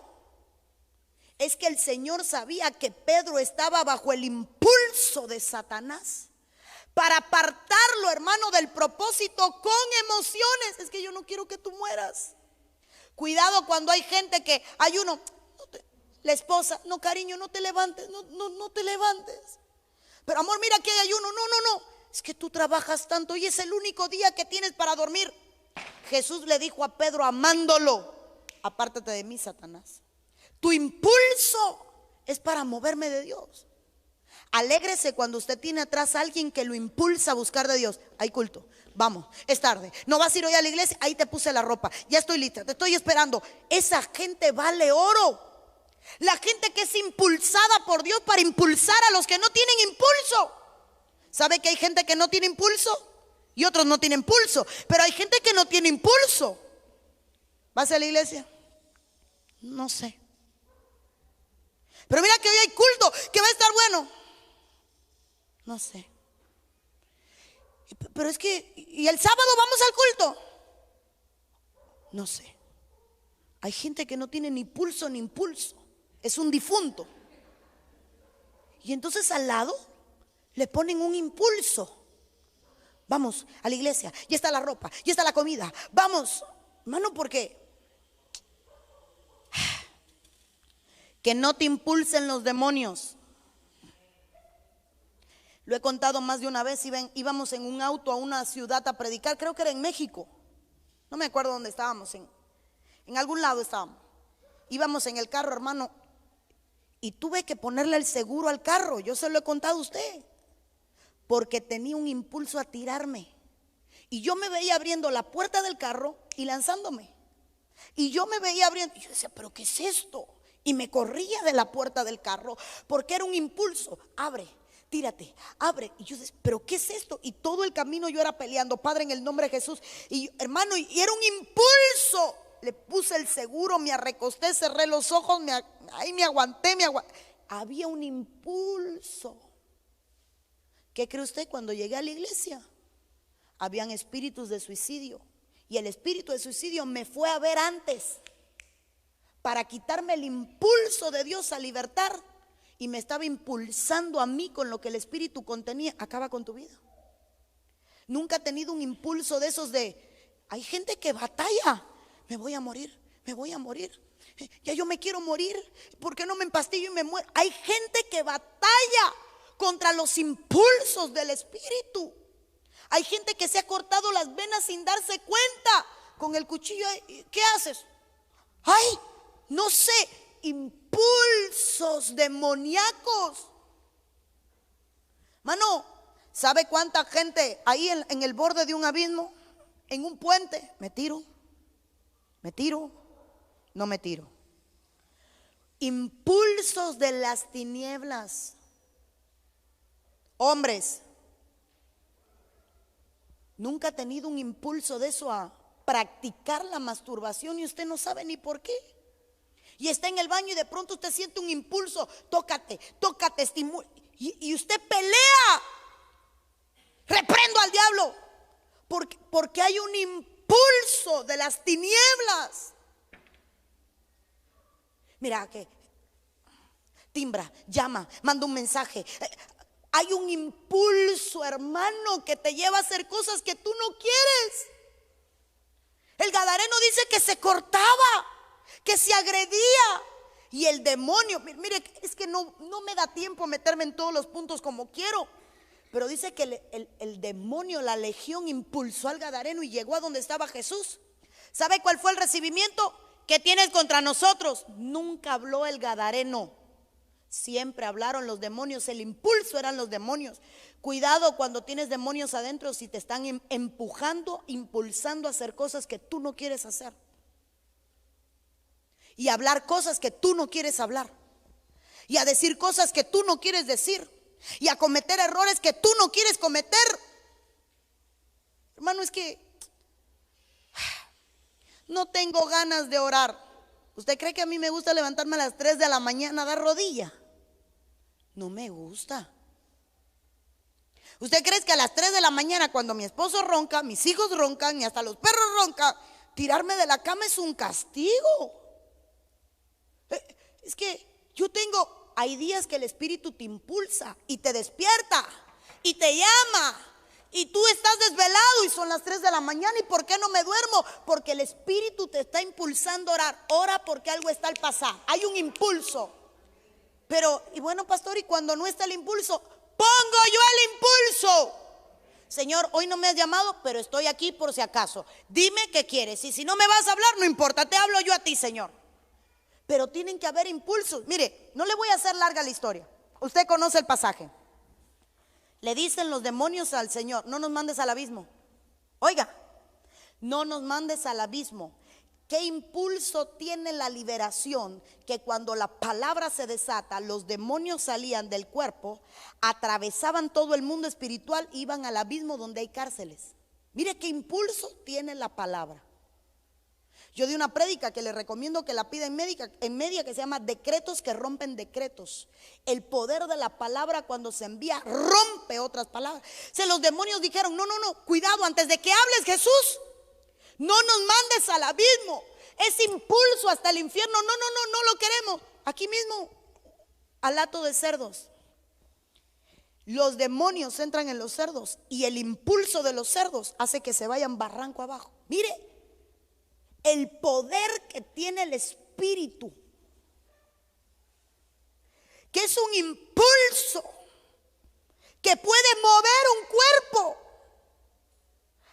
Es que el Señor sabía que Pedro estaba bajo el impulso de Satanás para apartarlo, hermano, del propósito con emociones. Es que yo no quiero que tú mueras. Cuidado cuando hay gente que hay uno, la esposa, no cariño, no te levantes, no te levantes. Pero amor, mira que hay ayuno, no, es que tú trabajas tanto y es el único día que tienes para dormir. Jesús le dijo a Pedro, amándolo, apártate de mí, Satanás. Tu impulso es para moverme de Dios. Alégrese cuando usted tiene atrás a alguien que lo impulsa a buscar de Dios. Hay culto, vamos, es tarde, no vas a ir hoy a la iglesia, ahí te puse la ropa, ya estoy lista, te estoy esperando. Esa gente vale oro. La gente que es impulsada por Dios para impulsar a los que no tienen impulso. ¿Sabe que hay gente que no tiene impulso? y otros no tienen pulso. Pero hay gente que no tiene impulso. ¿Vas a la iglesia? No sé. Pero mira que hoy hay culto, que va a estar bueno. No sé. Pero es que, ¿y el sábado vamos al culto? No sé. Hay gente que no tiene ni pulso ni impulso. Es un difunto. Y entonces al lado le ponen un impulso. Vamos a la iglesia, ya está la ropa, ya está la comida. Vamos, hermano, porque que no te impulsen los demonios. Lo he contado más de una vez. Íbamos en un auto a una ciudad a predicar, creo que era en México. No me acuerdo dónde estábamos, en algún lado estábamos. Íbamos en el carro, hermano, y tuve que ponerle el seguro al carro. Yo se lo he contado a usted, porque tenía un impulso a tirarme. Y yo me veía abriendo la puerta del carro y lanzándome. Y yo me veía abriendo, y yo decía, ¿pero qué es esto? Y me corría de la puerta del carro, porque era un impulso. Abre, tírate, abre. Y yo decía, ¿pero qué es esto? Y todo el camino yo era peleando, Padre, en el nombre de Jesús. Y hermano, y era un impulso. Le puse el seguro, me arrecosté, cerré los ojos, ahí me aguanté. Había un impulso. ¿Qué cree usted? Cuando llegué a la iglesia, habían espíritus de suicidio. Y el espíritu de suicidio me fue a ver antes, para quitarme el impulso de Dios a libertar. Y me estaba impulsando a mí con lo que el espíritu contenía. Acaba con tu vida. Nunca he tenido un impulso de esos hay gente que batalla. Me voy a morir, me voy a morir. Ya yo me quiero morir. ¿Por qué no me empastillo y me muero? Hay gente que batalla contra los impulsos del espíritu. Hay gente que se ha cortado las venas sin darse cuenta con el cuchillo. ¿Qué haces? Ay, no sé, impulsos demoníacos. Mano, ¿sabe cuánta gente ahí en el borde de un abismo, en un puente? Me tiro, no me tiro. Impulsos de las tinieblas. Hombres, nunca ha tenido un impulso de eso a practicar la masturbación y usted no sabe ni por qué. Y está en el baño y de pronto usted siente un impulso. Tócate, estimula. Y usted pelea. Reprendo al diablo. Porque hay un impulso de las tinieblas. Mira que timbra, llama, manda un mensaje. Hay un impulso, hermano, que te lleva a hacer cosas que tú no quieres. El gadareno dice que se cortaba, que se agredía. Y el demonio, mire, es que no me da tiempo meterme en todos los puntos como quiero. Pero dice que el demonio, la legión, impulsó al gadareno y llegó a donde estaba Jesús. ¿Sabe cuál fue el recibimiento? ¿Qué tienes contra nosotros? Nunca habló el gadareno. Siempre hablaron los demonios. El impulso eran los demonios. Cuidado cuando tienes demonios adentro, si te están empujando, impulsando a hacer cosas que tú no quieres hacer. Y a hablar cosas que tú no quieres hablar. Y a decir cosas que tú no quieres decir. Y a cometer errores que tú no quieres cometer. Hermano, es que no tengo ganas de orar. ¿Usted cree que a mí me gusta levantarme a las 3 de la mañana a dar rodilla? No me gusta. ¿Usted cree que a las 3 de la mañana, cuando mi esposo ronca, mis hijos roncan y hasta los perros roncan, tirarme de la cama es un castigo? Es que hay días que el espíritu te impulsa y te despierta y te llama. Y tú estás desvelado y son las 3 de la mañana. ¿Y por qué no me duermo? Porque el espíritu te está impulsando a orar. Ora porque algo está al pasar. Hay un impulso. Pero, y bueno, pastor, ¿y cuando no está el impulso? Pongo yo el impulso. Señor, hoy no me has llamado, pero estoy aquí por si acaso. Dime qué quieres. Y si no me vas a hablar, no importa, te hablo yo a ti, Señor. Pero tienen que haber impulsos. Mire, no le voy a hacer larga la historia. Usted conoce el pasaje. Le dicen los demonios al Señor: no nos mandes al abismo. Oiga, no nos mandes al abismo. ¿Qué impulso tiene la liberación? Que cuando la palabra se desata, los demonios salían del cuerpo, atravesaban todo el mundo espiritual, iban al abismo donde hay cárceles. Mire qué impulso tiene la palabra. Yo di una prédica que le recomiendo que la pida en media, que se llama Decretos que rompen decretos. El poder de la palabra, cuando se envía, rompe otras palabras. Los demonios dijeron: no, cuidado, antes de que hables, Jesús, no nos mandes al abismo. Ese impulso hasta el infierno, no lo queremos. Aquí mismo, al hato de cerdos, los demonios entran en los cerdos y el impulso de los cerdos hace que se vayan barranco abajo. Mire el poder que tiene el espíritu, que es un impulso que puede mover un cuerpo.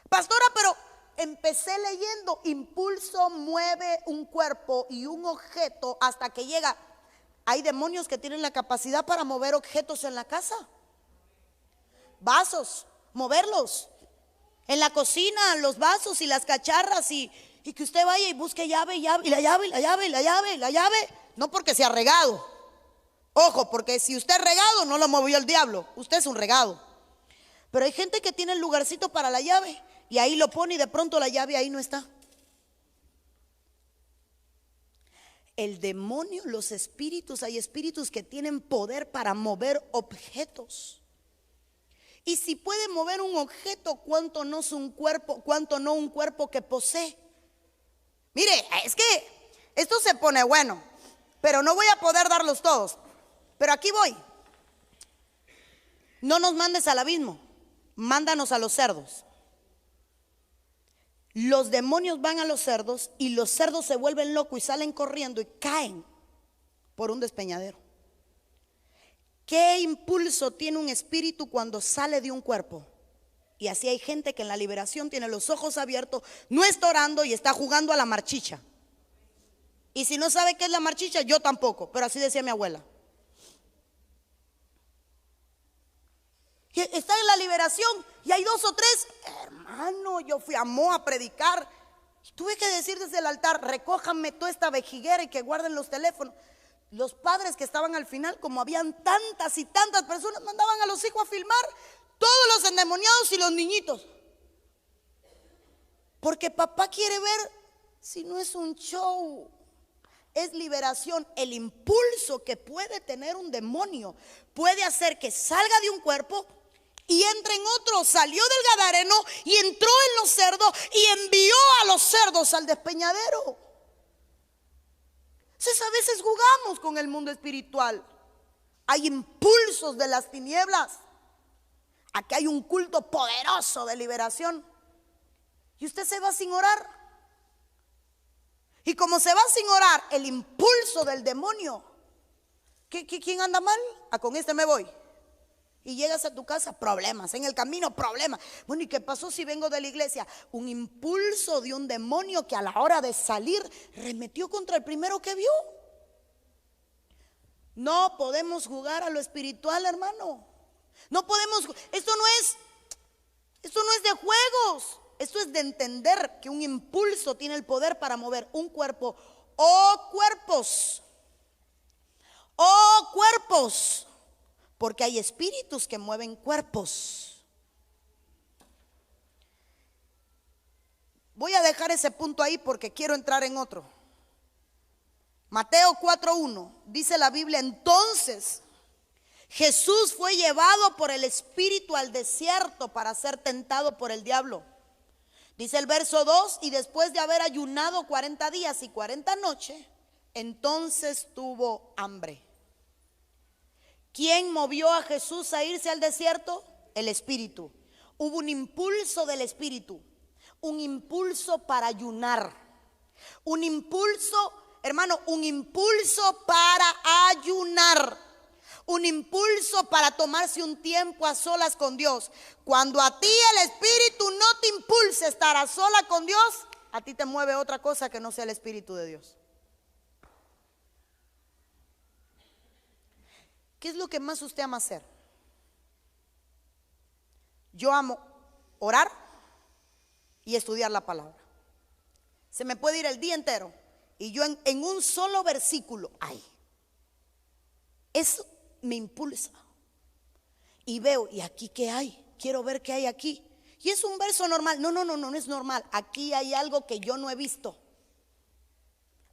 Pastora, pero empecé leyendo: impulso mueve un cuerpo y un objeto hasta que llega. Hay demonios que tienen la capacidad para mover objetos en la casa, vasos, moverlos en la cocina, los vasos y las cacharras, y que usted vaya y busque llave, y la llave, no porque sea regado, ojo, porque si usted es regado no lo movió el diablo, usted es un regado. Pero hay gente que tiene el lugarcito para la llave y ahí lo pone y de pronto la llave ahí no está. El demonio, los espíritus, hay espíritus que tienen poder para mover objetos. Y si puede mover un objeto, ¿cuánto no es un cuerpo? ¿Cuánto no un cuerpo que posee? Mire, es que esto se pone bueno, pero no voy a poder darlos todos. Pero aquí voy. No nos mandes al abismo, mándanos a los cerdos. Los demonios van a los cerdos y los cerdos se vuelven locos y salen corriendo y caen por un despeñadero. ¿Qué impulso tiene un espíritu cuando sale de un cuerpo? Y así hay gente que en la liberación tiene los ojos abiertos, no está orando y está jugando a la marchicha. Y si no sabe qué es la marchicha, yo tampoco, pero así decía mi abuela. Y está en la liberación y hay 2 o 3. Hermano, yo fui a Mo a predicar y tuve que decir desde el altar: recójanme toda esta vejiguera y que guarden los teléfonos. Los padres que estaban al final, como habían tantas y tantas personas, mandaban a los hijos a filmar todos los endemoniados y los niñitos, porque papá quiere ver si no es un show, es liberación. El impulso que puede tener un demonio puede hacer que salga de un cuerpo y entre en otro. Salió del Gadareno y entró en los cerdos y envió a los cerdos al despeñadero. Entonces a veces jugamos con el mundo espiritual. Hay impulsos de las tinieblas. Aquí hay un culto poderoso de liberación y usted se va sin orar. Y como se va sin orar, el impulso del demonio, ¿quién anda mal? Con este me voy. Y llegas a tu casa, problemas, en el camino problemas. Bueno, ¿y qué pasó si vengo de la iglesia? Un impulso de un demonio que a la hora de salir remetió contra el primero que vio. No podemos jugar a lo espiritual, hermano. No podemos, esto no es de juegos. Esto es de entender que un impulso tiene el poder para mover un cuerpo o cuerpos. O cuerpos. Porque hay espíritus que mueven cuerpos. Voy a dejar ese punto ahí porque quiero entrar en otro. Mateo 4:1 dice la Biblia: entonces Jesús fue llevado por el Espíritu al desierto para ser tentado por el diablo. Dice el verso 2: y después de haber ayunado 40 días y 40 noches, entonces tuvo hambre. ¿Quién movió a Jesús a irse al desierto? El Espíritu. Hubo un impulso del Espíritu, un impulso para ayunar, un impulso, hermano, un impulso para ayunar, un impulso para tomarse un tiempo a solas con Dios. Cuando a ti el Espíritu no te impulsa a estar a solas con Dios, a ti te mueve otra cosa que no sea el Espíritu de Dios. ¿Qué es lo que más usted ama hacer? Yo amo orar y estudiar la palabra. Se me puede ir el día entero y yo en un solo versículo, eso me impulsa. Y veo, ¿y aquí qué hay? Quiero ver qué hay aquí. Y es un verso normal. No, no es normal. Aquí hay algo que yo no he visto.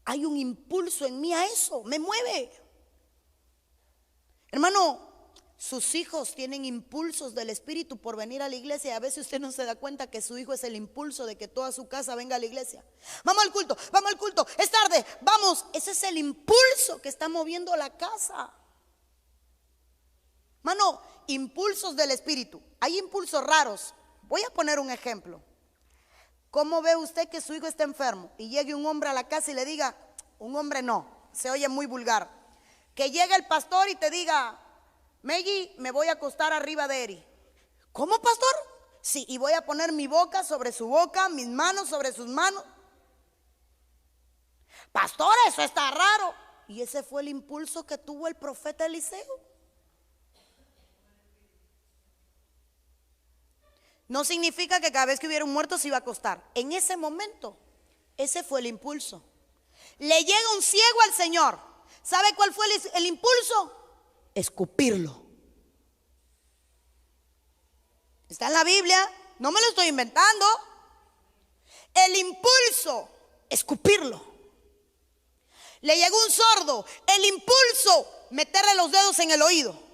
Hay un impulso en mí a eso, me mueve. Hermano, sus hijos tienen impulsos del Espíritu por venir a la iglesia, y a veces usted no se da cuenta que su hijo es el impulso de que toda su casa venga a la iglesia. Vamos al culto, es tarde, vamos. Ese es el impulso que está moviendo la casa. Hermano, impulsos del Espíritu. Hay impulsos raros. Voy a poner un ejemplo. ¿Cómo ve usted que su hijo está enfermo y llegue un hombre a la casa y le diga, un hombre no, se oye muy vulgar, que llegue el pastor y te diga, Meggy, me voy a acostar arriba de Eri? ¿Cómo, pastor? Sí, y voy a poner mi boca sobre su boca, mis manos sobre sus manos. Pastor, eso está raro. Y ese fue el impulso que tuvo el profeta Eliseo. No significa que cada vez que hubiera un muerto se iba a acostar. En ese momento, ese fue el impulso. Le llega un ciego al Señor. ¿Sabe cuál fue el impulso? Escupirlo. Está en la Biblia, no me lo estoy inventando. El impulso, escupirlo. Le llegó un sordo. El impulso, meterle los dedos en el oído.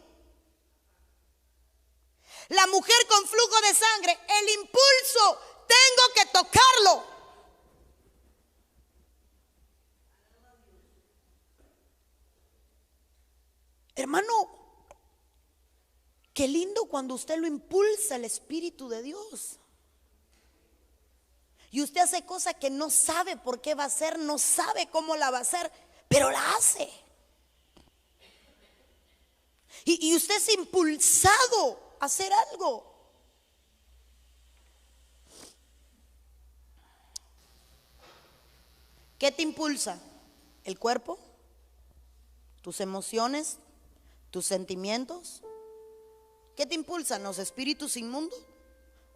La mujer con flujo de sangre, el impulso, tengo que tocarlo. Hermano, qué lindo cuando usted lo impulsa el Espíritu de Dios. Y usted hace cosas que no sabe por qué va a hacer, no sabe cómo la va a hacer, pero la hace. Y usted es impulsado a hacer algo. ¿Qué te impulsa? ¿El cuerpo? ¿Tus emociones? ¿Tus sentimientos? ¿Qué te impulsan? ¿Los espíritus inmundos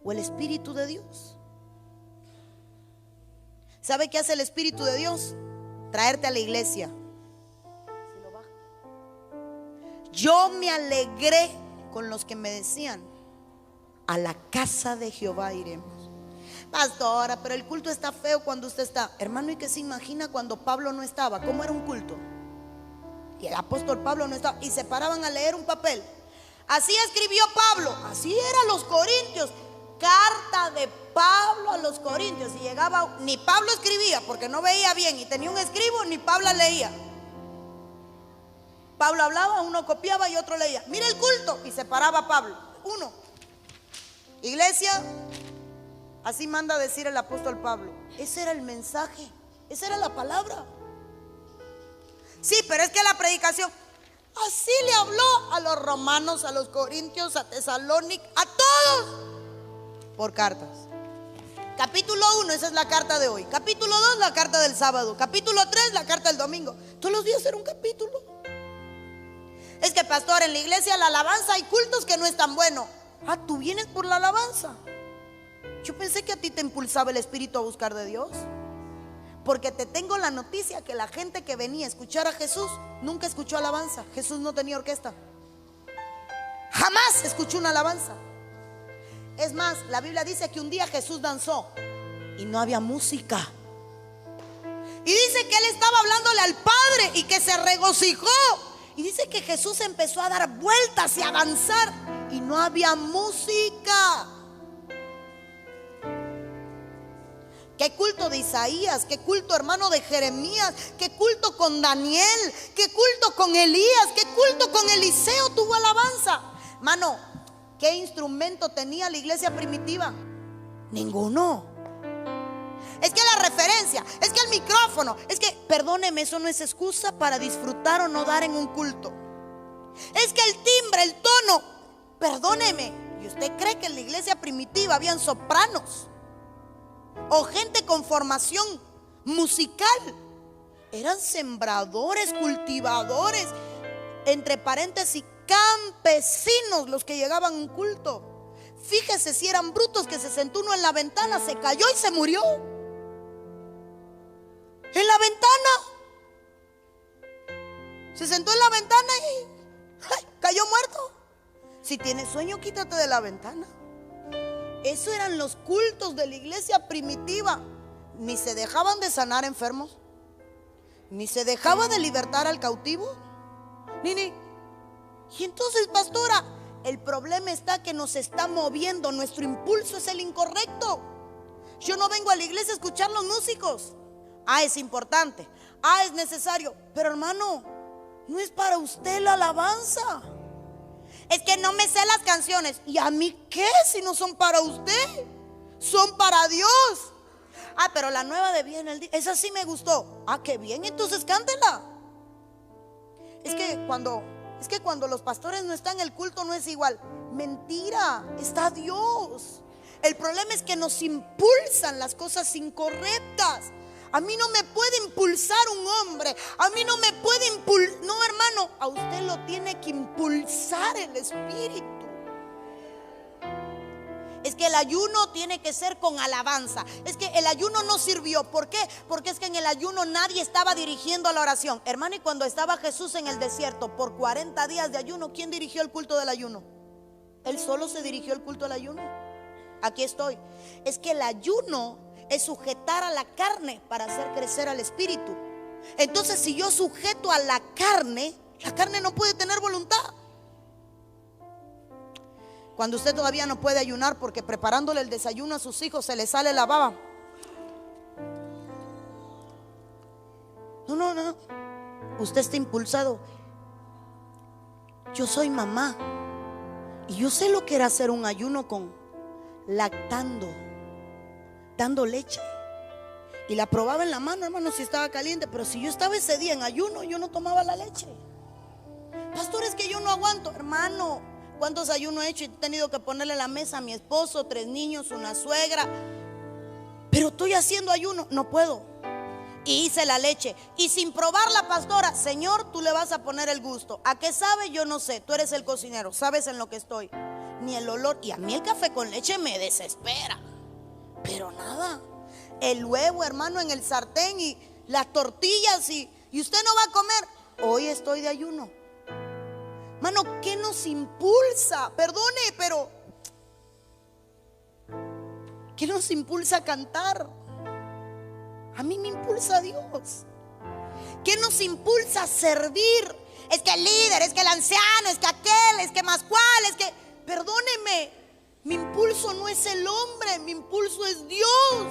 o el Espíritu de Dios? ¿Sabe qué hace el Espíritu de Dios? Traerte a la iglesia. Yo me alegré con los que me decían, a la casa de Jehová iremos. Pastora, pero el culto está feo cuando usted está. Hermano, ¿y qué se imagina cuando Pablo no estaba? ¿Cómo era un culto? Y el apóstol Pablo no estaba, y se paraban a leer un papel. Así escribió Pablo, así eran los corintios. Carta de Pablo a los corintios. Y llegaba, ni Pablo escribía porque no veía bien y tenía un escribo, ni Pablo leía. Pablo hablaba, uno copiaba y otro leía. Mira el culto, y se paraba Pablo. Uno, iglesia, así manda decir el apóstol Pablo. Ese era el mensaje, esa era la palabra. Sí, pero es que la predicación, así le habló a los romanos, a los corintios, a Tesalónica, a todos, por cartas. Capítulo 1, esa es la carta de hoy. Capítulo 2, la carta del sábado. Capítulo 3, la carta del domingo. Todos los días era un capítulo. Es que, pastor, en la iglesia la alabanza hay cultos que no es tan bueno. Ah, tú vienes por la alabanza. Yo pensé que a ti te impulsaba el Espíritu a buscar de Dios. Porque te tengo la noticia que la gente que venía a escuchar a Jesús nunca escuchó alabanza. Jesús no tenía orquesta. Jamás escuchó una alabanza. Es más, la Biblia dice que un día Jesús danzó y no había música. Y dice que él estaba hablándole al Padre y que se regocijó. Y dice que Jesús empezó a dar vueltas y a danzar y no había música. Qué culto de Isaías, qué culto, hermano, de Jeremías, qué culto con Daniel, qué culto con Elías, qué culto con Eliseo tuvo alabanza. Mano, ¿qué instrumento tenía la iglesia primitiva? Ninguno. Es que la referencia, es que el micrófono, es que, perdóneme, eso no es excusa para disfrutar o no dar en un culto. Es que el timbre, el tono, perdóneme. ¿Y usted cree que en la iglesia primitiva habían sopranos o gente con formación musical? Eran sembradores, cultivadores, entre paréntesis, campesinos los que llegaban a un culto. Fíjese si eran brutos que se sentó uno en la ventana, se cayó y se murió. En la ventana. Se sentó en la ventana y cayó muerto. Si tienes sueño, quítate de la ventana. Eso eran los cultos de la iglesia primitiva. Ni se dejaban de sanar enfermos, ni se dejaba de libertar al cautivo, ni. Y entonces, pastora, el problema está que nos está moviendo. Nuestro impulso es el incorrecto. Yo no vengo a la iglesia a escuchar los músicos. Es importante, es necesario, pero hermano, no es para usted la alabanza. Es que no me sé las canciones. ¿Y a mí qué si no son para usted? Son para Dios. Pero la nueva de Bien el Día, esa sí me gustó. Qué bien, entonces cántela. Es que cuando los pastores no están, el culto no es igual. Mentira, está Dios. El problema es que nos impulsan las cosas incorrectas. A mí no me puede impulsar un hombre. A mí no me puede impulsar. No, hermano, a usted lo tiene que impulsar el Espíritu. Es que el ayuno tiene que ser con alabanza. Es que el ayuno no sirvió. ¿Por qué? Porque es que en el ayuno nadie estaba dirigiendo la oración. Hermano, y cuando estaba Jesús en el desierto por 40 días de ayuno, ¿quién dirigió el culto del ayuno? Él solo se dirigió el culto del ayuno. Aquí estoy. Es que el ayuno es sujetar a la carne para hacer crecer al espíritu. Entonces, si yo sujeto a la carne no puede tener voluntad. Cuando usted todavía no puede ayunar porque preparándole el desayuno a sus hijos se le sale la baba. No. Usted está impulsado. Yo soy mamá y yo sé lo que era hacer un ayuno con lactando, dando leche. Y la probaba en la mano, hermano, si estaba caliente. Pero si yo estaba ese día en ayuno, yo no tomaba la leche. Pastor, es que yo no aguanto. Hermano, ¿cuántos ayunos he hecho? He tenido que ponerle la mesa a mi esposo, 3 niños, una suegra. Pero estoy haciendo ayuno, no puedo. Y hice la leche. Y sin probarla, pastora, Señor, tú le vas a poner el gusto. ¿A qué sabe? Yo no sé. Tú eres el cocinero, sabes en lo que estoy. Ni el olor. Y a mí el café con leche me desespera. Pero nada. El huevo, hermano, en el sartén y las tortillas y usted no va a comer. Hoy estoy de ayuno. Hermano, ¿qué nos impulsa? Perdone, pero ¿qué nos impulsa a cantar? A mí me impulsa Dios. ¿Qué nos impulsa a servir? Es que el líder, es que el anciano, es que aquel, es que más cual, es que... Perdóneme, mi impulso no es el hombre, mi impulso es Dios.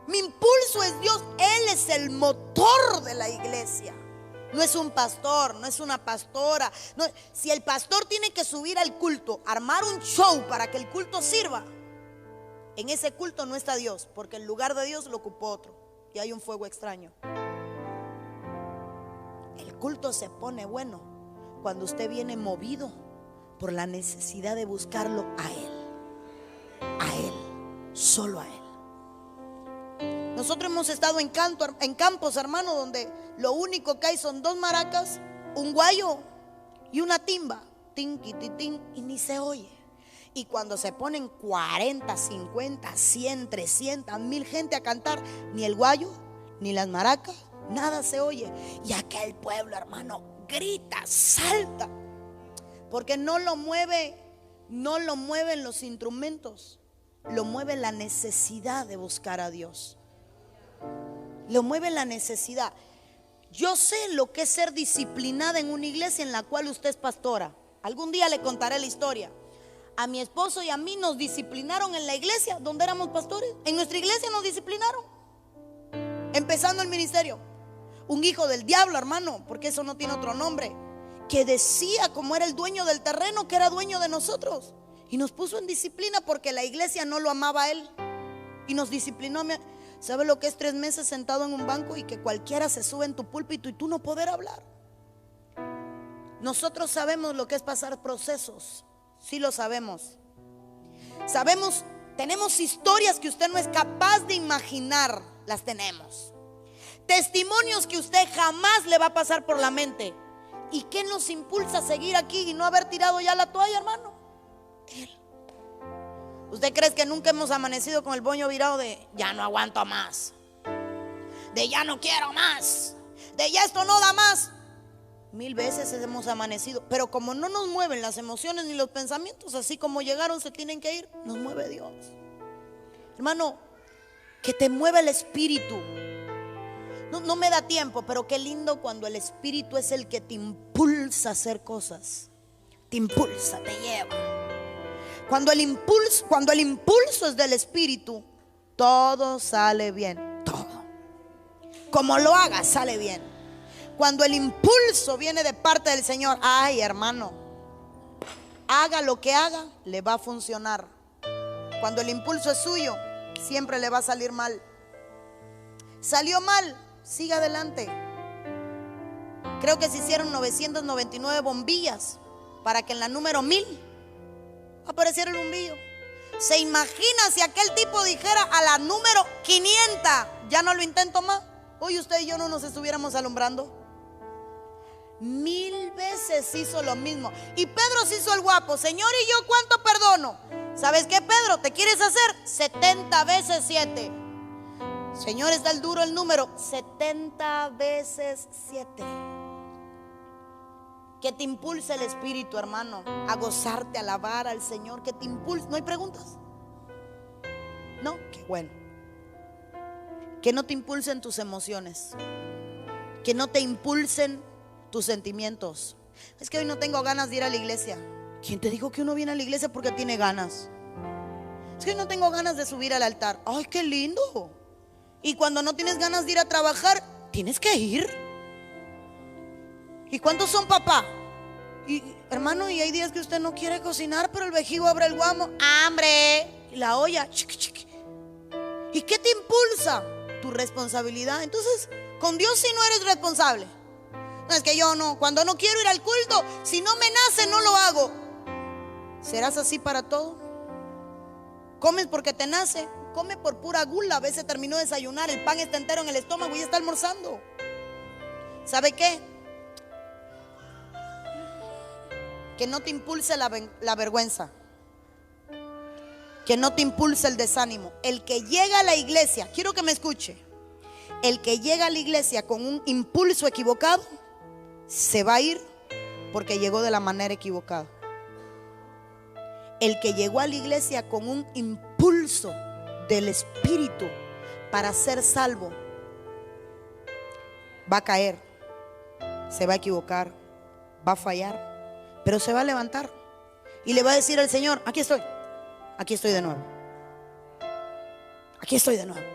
Mi impulso es Dios. Él es el motor de la iglesia. No es un pastor, no es una pastora. No, si el pastor tiene que subir al culto, armar un show para que el culto sirva, en ese culto no está Dios, porque el lugar de Dios lo ocupó otro y hay un fuego extraño. El culto se pone bueno cuando usted viene movido por la necesidad de buscarlo a Él, solo a Él. Nosotros hemos estado en campos, hermano, donde lo único que hay son 2 maracas, un guayo y una timba, tin, y ni se oye. Y cuando se ponen 40, 50, 100, 300, 1000 gente a cantar, ni el guayo, ni las maracas, nada se oye. Y aquel pueblo, hermano, grita, salta, porque no lo mueven los instrumentos, lo mueve la necesidad de buscar a Dios. Lo mueve la necesidad. Yo sé lo que es ser disciplinada en una iglesia en la cual usted es pastora. Algún día le contaré la historia. A mi esposo y a mí nos disciplinaron en la iglesia donde éramos pastores. En nuestra iglesia nos disciplinaron, empezando el ministerio. Un hijo del diablo, hermano, porque eso no tiene otro nombre, que decía, como era el dueño del terreno, que era dueño de nosotros. Y nos puso en disciplina porque la iglesia no lo amaba a él. Y nos disciplinó. ¿Sabe lo que es 3 meses sentado en un banco y que cualquiera se sube en tu púlpito y tú no poder hablar? Nosotros sabemos lo que es pasar procesos. Sí lo sabemos. Sabemos, tenemos historias que usted no es capaz de imaginar. Las tenemos. Testimonios que usted jamás le va a pasar por la mente. ¿Y qué nos impulsa a seguir aquí y no haber tirado ya la toalla, hermano? Él. ¿Usted cree que nunca hemos amanecido con el boño virado de ya no aguanto más, de ya no quiero más, de ya esto no da más? 1000 veces hemos amanecido, pero como no nos mueven las emociones ni los pensamientos, así como llegaron se tienen que ir, nos mueve Dios. Hermano, que te mueva el Espíritu. No me da tiempo, pero qué lindo cuando el Espíritu es el que te impulsa a hacer cosas. Te impulsa, te lleva. Cuando el impulso es del Espíritu, todo sale bien, todo. Como lo hagas, sale bien. Cuando el impulso viene de parte del Señor, ay, hermano, haga lo que haga, le va a funcionar. Cuando el impulso es suyo, siempre le va a salir mal. Salió mal, siga adelante. Creo que se hicieron 999 bombillas para que en la número 1000 apareciera el bombillo. ¿Se imagina si aquel tipo dijera a la número 500, ya no lo intento más? Hoy usted y yo no nos estuviéramos alumbrando. 1000 veces hizo lo mismo. Y Pedro se hizo el guapo. Señor, ¿y yo cuánto perdono? ¿Sabes qué, Pedro? ¿Te quieres hacer? 70 veces 7. Señor, está el duro el número. 70 veces 7. Que te impulse el Espíritu, hermano, a gozarte, a alabar al Señor. Que te impulse. ¿No hay preguntas? No, qué bueno. Que no te impulsen tus emociones. Que no te impulsen tus sentimientos. Es que hoy no tengo ganas de ir a la iglesia. ¿Quién te dijo que uno viene a la iglesia porque tiene ganas? Es que hoy no tengo ganas de subir al altar. Ay, qué lindo. Y cuando no tienes ganas de ir a trabajar, tienes que ir. ¿Y cuántos son, papá? Y hermano, y hay días que usted no quiere cocinar, pero el vejigo abre el guamo. ¡Hambre! Y la olla. ¿Y qué te impulsa? Tu responsabilidad. Entonces, con Dios sí no eres responsable. No, es que yo no, cuando no quiero ir al culto, si no me nace, no lo hago. ¿Serás así para todo? ¿Comes porque te nace? Come por pura gula. A veces terminó de desayunar, el pan está entero en el estómago y ya está almorzando. ¿Sabe qué? Que no te impulse la vergüenza. Que no te impulse el desánimo. El que llega a la iglesia, quiero que me escuche, el que llega a la iglesia con un impulso equivocado se va a ir porque llegó de la manera equivocada. El que llegó a la iglesia con un impulso del Espíritu para ser salvo va a caer, se va a equivocar, va a fallar, pero se va a levantar y le va a decir al Señor: aquí estoy de nuevo, aquí estoy de nuevo.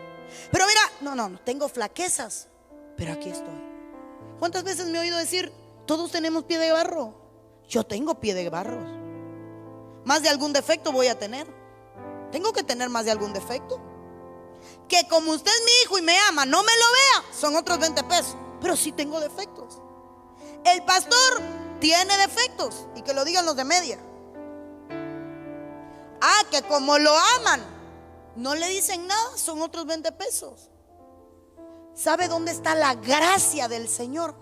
Pero mira, no, tengo flaquezas, pero aquí estoy. ¿Cuántas veces me he oído decir: todos tenemos pie de barro? Yo tengo pie de barro. Más de algún defecto voy a tener. Tengo que tener más de algún defecto. Que como usted es mi hijo y me ama, no me lo vea, son otros 20 pesos. Pero sí tengo defectos. El pastor tiene defectos, y que lo digan los de media. Que como lo aman, no le dicen nada, son otros 20 pesos. ¿Sabe dónde está la gracia del Señor?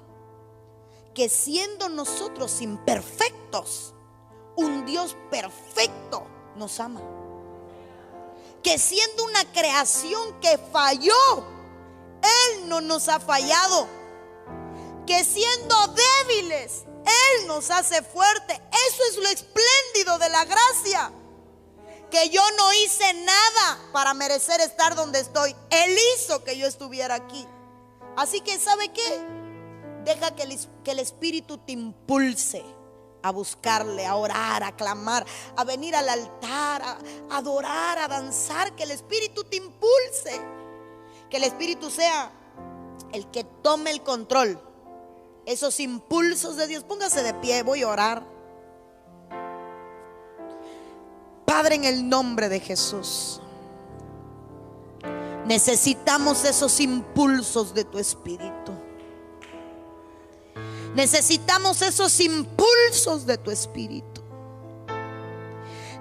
Que siendo nosotros imperfectos, un Dios perfecto nos ama. Que siendo una creación que falló, Él no nos ha fallado. Que siendo débiles, Él nos hace fuerte. Eso es lo espléndido de la gracia. Que yo no hice nada para merecer estar donde estoy. Él hizo que yo estuviera aquí. Así que ¿sabe qué? Deja que el Espíritu te impulse a buscarle, a orar, a clamar, a venir al altar, a adorar, a danzar. Que el Espíritu te impulse. Que el Espíritu sea el que tome el control. Esos impulsos de Dios. Póngase de pie, voy a orar. Padre, en el nombre de Jesús, necesitamos esos impulsos de tu Espíritu. Necesitamos esos impulsos de tu Espíritu.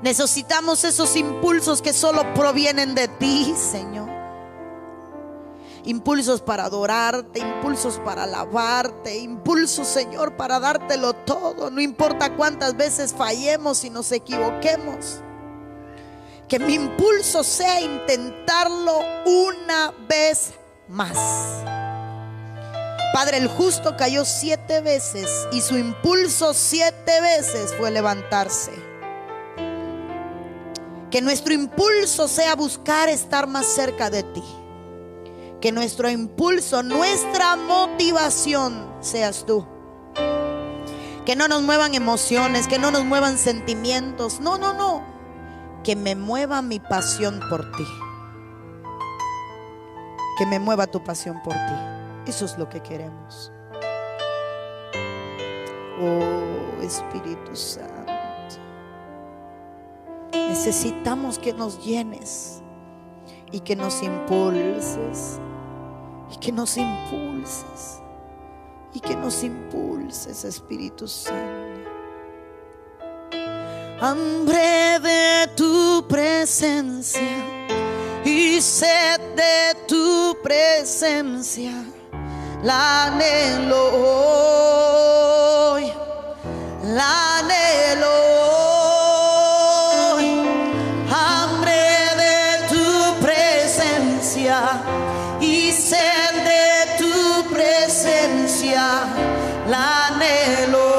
Necesitamos esos impulsos que solo provienen de ti, Señor. Impulsos para adorarte, impulsos para alabarte, impulsos, Señor, para dártelo todo. No importa cuántas veces fallemos y nos equivoquemos. Que mi impulso sea intentarlo una vez más. Padre, el justo cayó 7 veces y su impulso 7 veces fue levantarse. Que nuestro impulso sea buscar estar más cerca de ti. Que nuestro impulso, nuestra motivación seas tú. Que no nos muevan emociones, que no nos muevan sentimientos. No, no, no. Que me mueva mi pasión por ti. Que me mueva tu pasión por ti. Eso es lo que queremos. Oh, Espíritu Santo. Necesitamos que nos llenes y que nos impulses. Y que nos impulses. Y que nos impulses, Espíritu Santo. Hambre de tu presencia y sed de tu presencia, la anhelo hoy, la anhelo hoy. Hambre de tu presencia y sed de tu presencia, la anhelo.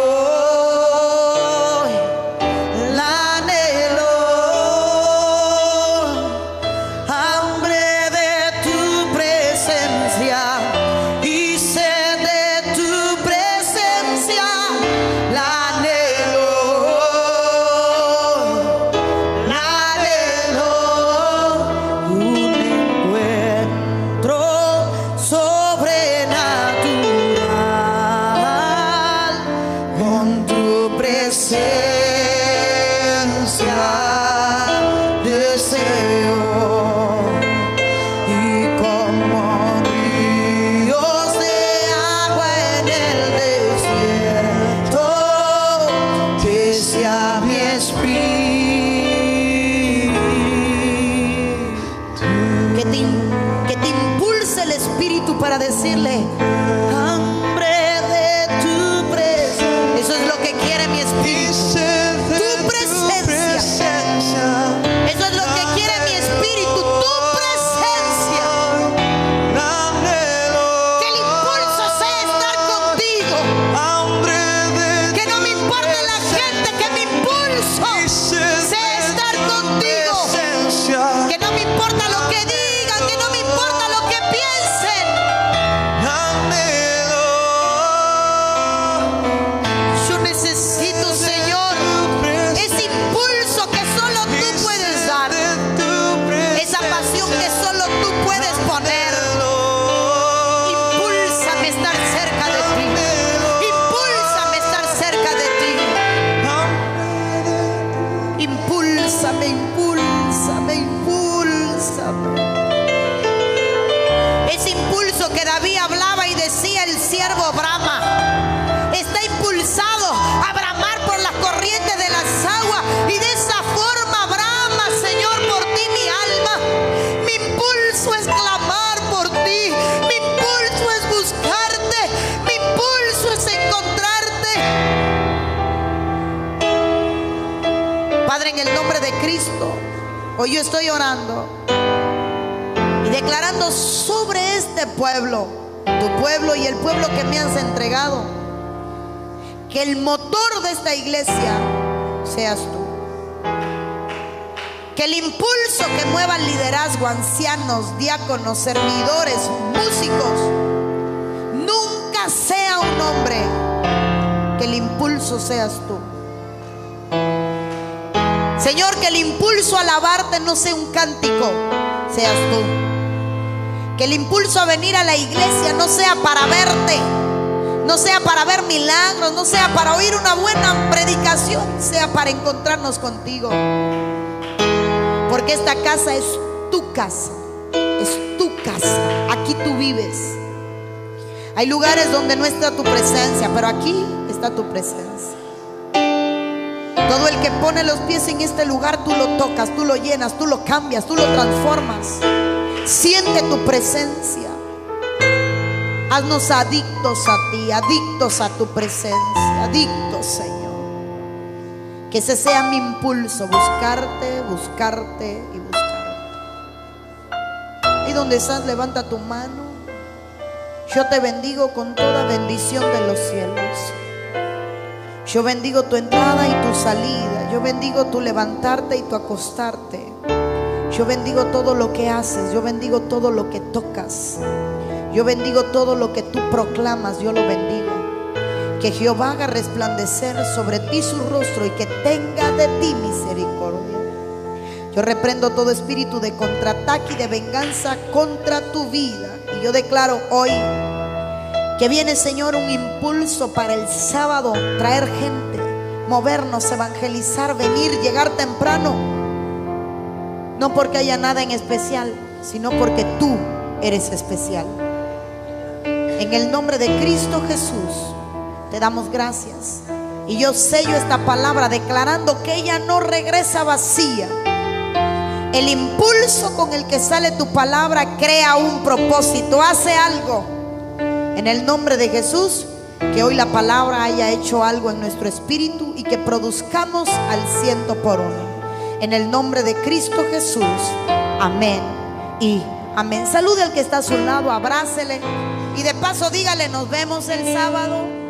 Para decirle, hambre de tu presencia. Eso es lo que quiere mi espíritu. Tu presencia. Eso es lo que quiere mi espíritu. Tu presencia. Que el impulso sea estar contigo. Que no me importe la gente, que mi impulso sea estar contigo. Que no me importa lo que digan, que no me importa lo que piensen. Yo necesito, Señor, ese impulso que solo tú puedes dar, esa pasión que solo tú puedes poner. Impúlsame a estar cerca de ti. Impúlsame a estar cerca de ti. Impúlsame, impúlsame, impúlsame. Ese impulso que David hablaba y decía: el siervo brama, está impulsado a bramar por las corrientes de las aguas, y de esa forma brama, Señor, por ti mi alma. Mi impulso es clamar por ti, mi impulso es buscarte, mi impulso es encontrarte. Padre, en el nombre de Cristo, hoy yo estoy orando y declarando sobre este pueblo, tu pueblo y el pueblo que me has entregado, que el motor de esta iglesia seas tú. Que el impulso que mueva el liderazgo, ancianos, diáconos, servidores, músicos, nunca sea un hombre. Que el impulso seas tú. Señor, que el impulso a alabarte no sea un cántico, seas tú. Que el impulso a venir a la iglesia no sea para verte, no sea para ver milagros, no sea para oír una buena predicación, sea para encontrarnos contigo. Porque esta casa es tu casa, es tu casa. Aquí tú vives. Hay lugares donde no está tu presencia, pero aquí está tu presencia. Todo el que pone los pies en este lugar, tú lo tocas, tú lo llenas, tú lo cambias, tú lo transformas. Siente tu presencia. Haznos adictos a ti, adictos a tu presencia, adictos, Señor. Que ese sea mi impulso, buscarte, buscarte y buscarte. Y donde estás, levanta tu mano. Yo te bendigo con toda bendición de los cielos. Yo bendigo tu entrada y tu salida. Yo bendigo tu levantarte y tu acostarte. Yo bendigo todo lo que haces. Yo bendigo todo lo que tocas. Yo bendigo todo lo que tú proclamas. Yo lo bendigo. Que Jehová haga resplandecer sobre ti su rostro y que tenga de ti misericordia. Yo reprendo todo espíritu de contraataque y de venganza contra tu vida. Y yo declaro hoy que viene, Señor, un impulso para el sábado, traer gente, movernos, evangelizar, venir, llegar temprano. No porque haya nada en especial, sino porque tú eres especial. En el nombre de Cristo Jesús te damos gracias. Y yo sello esta palabra declarando que ella no regresa vacía. El impulso con el que sale tu palabra crea un propósito, hace algo. En el nombre de Jesús, que hoy la palabra haya hecho algo en nuestro espíritu y que produzcamos al 100%. En el nombre de Cristo Jesús, amén y amén. Salude al que está a su lado, abrácele y de paso dígale: nos vemos el sábado.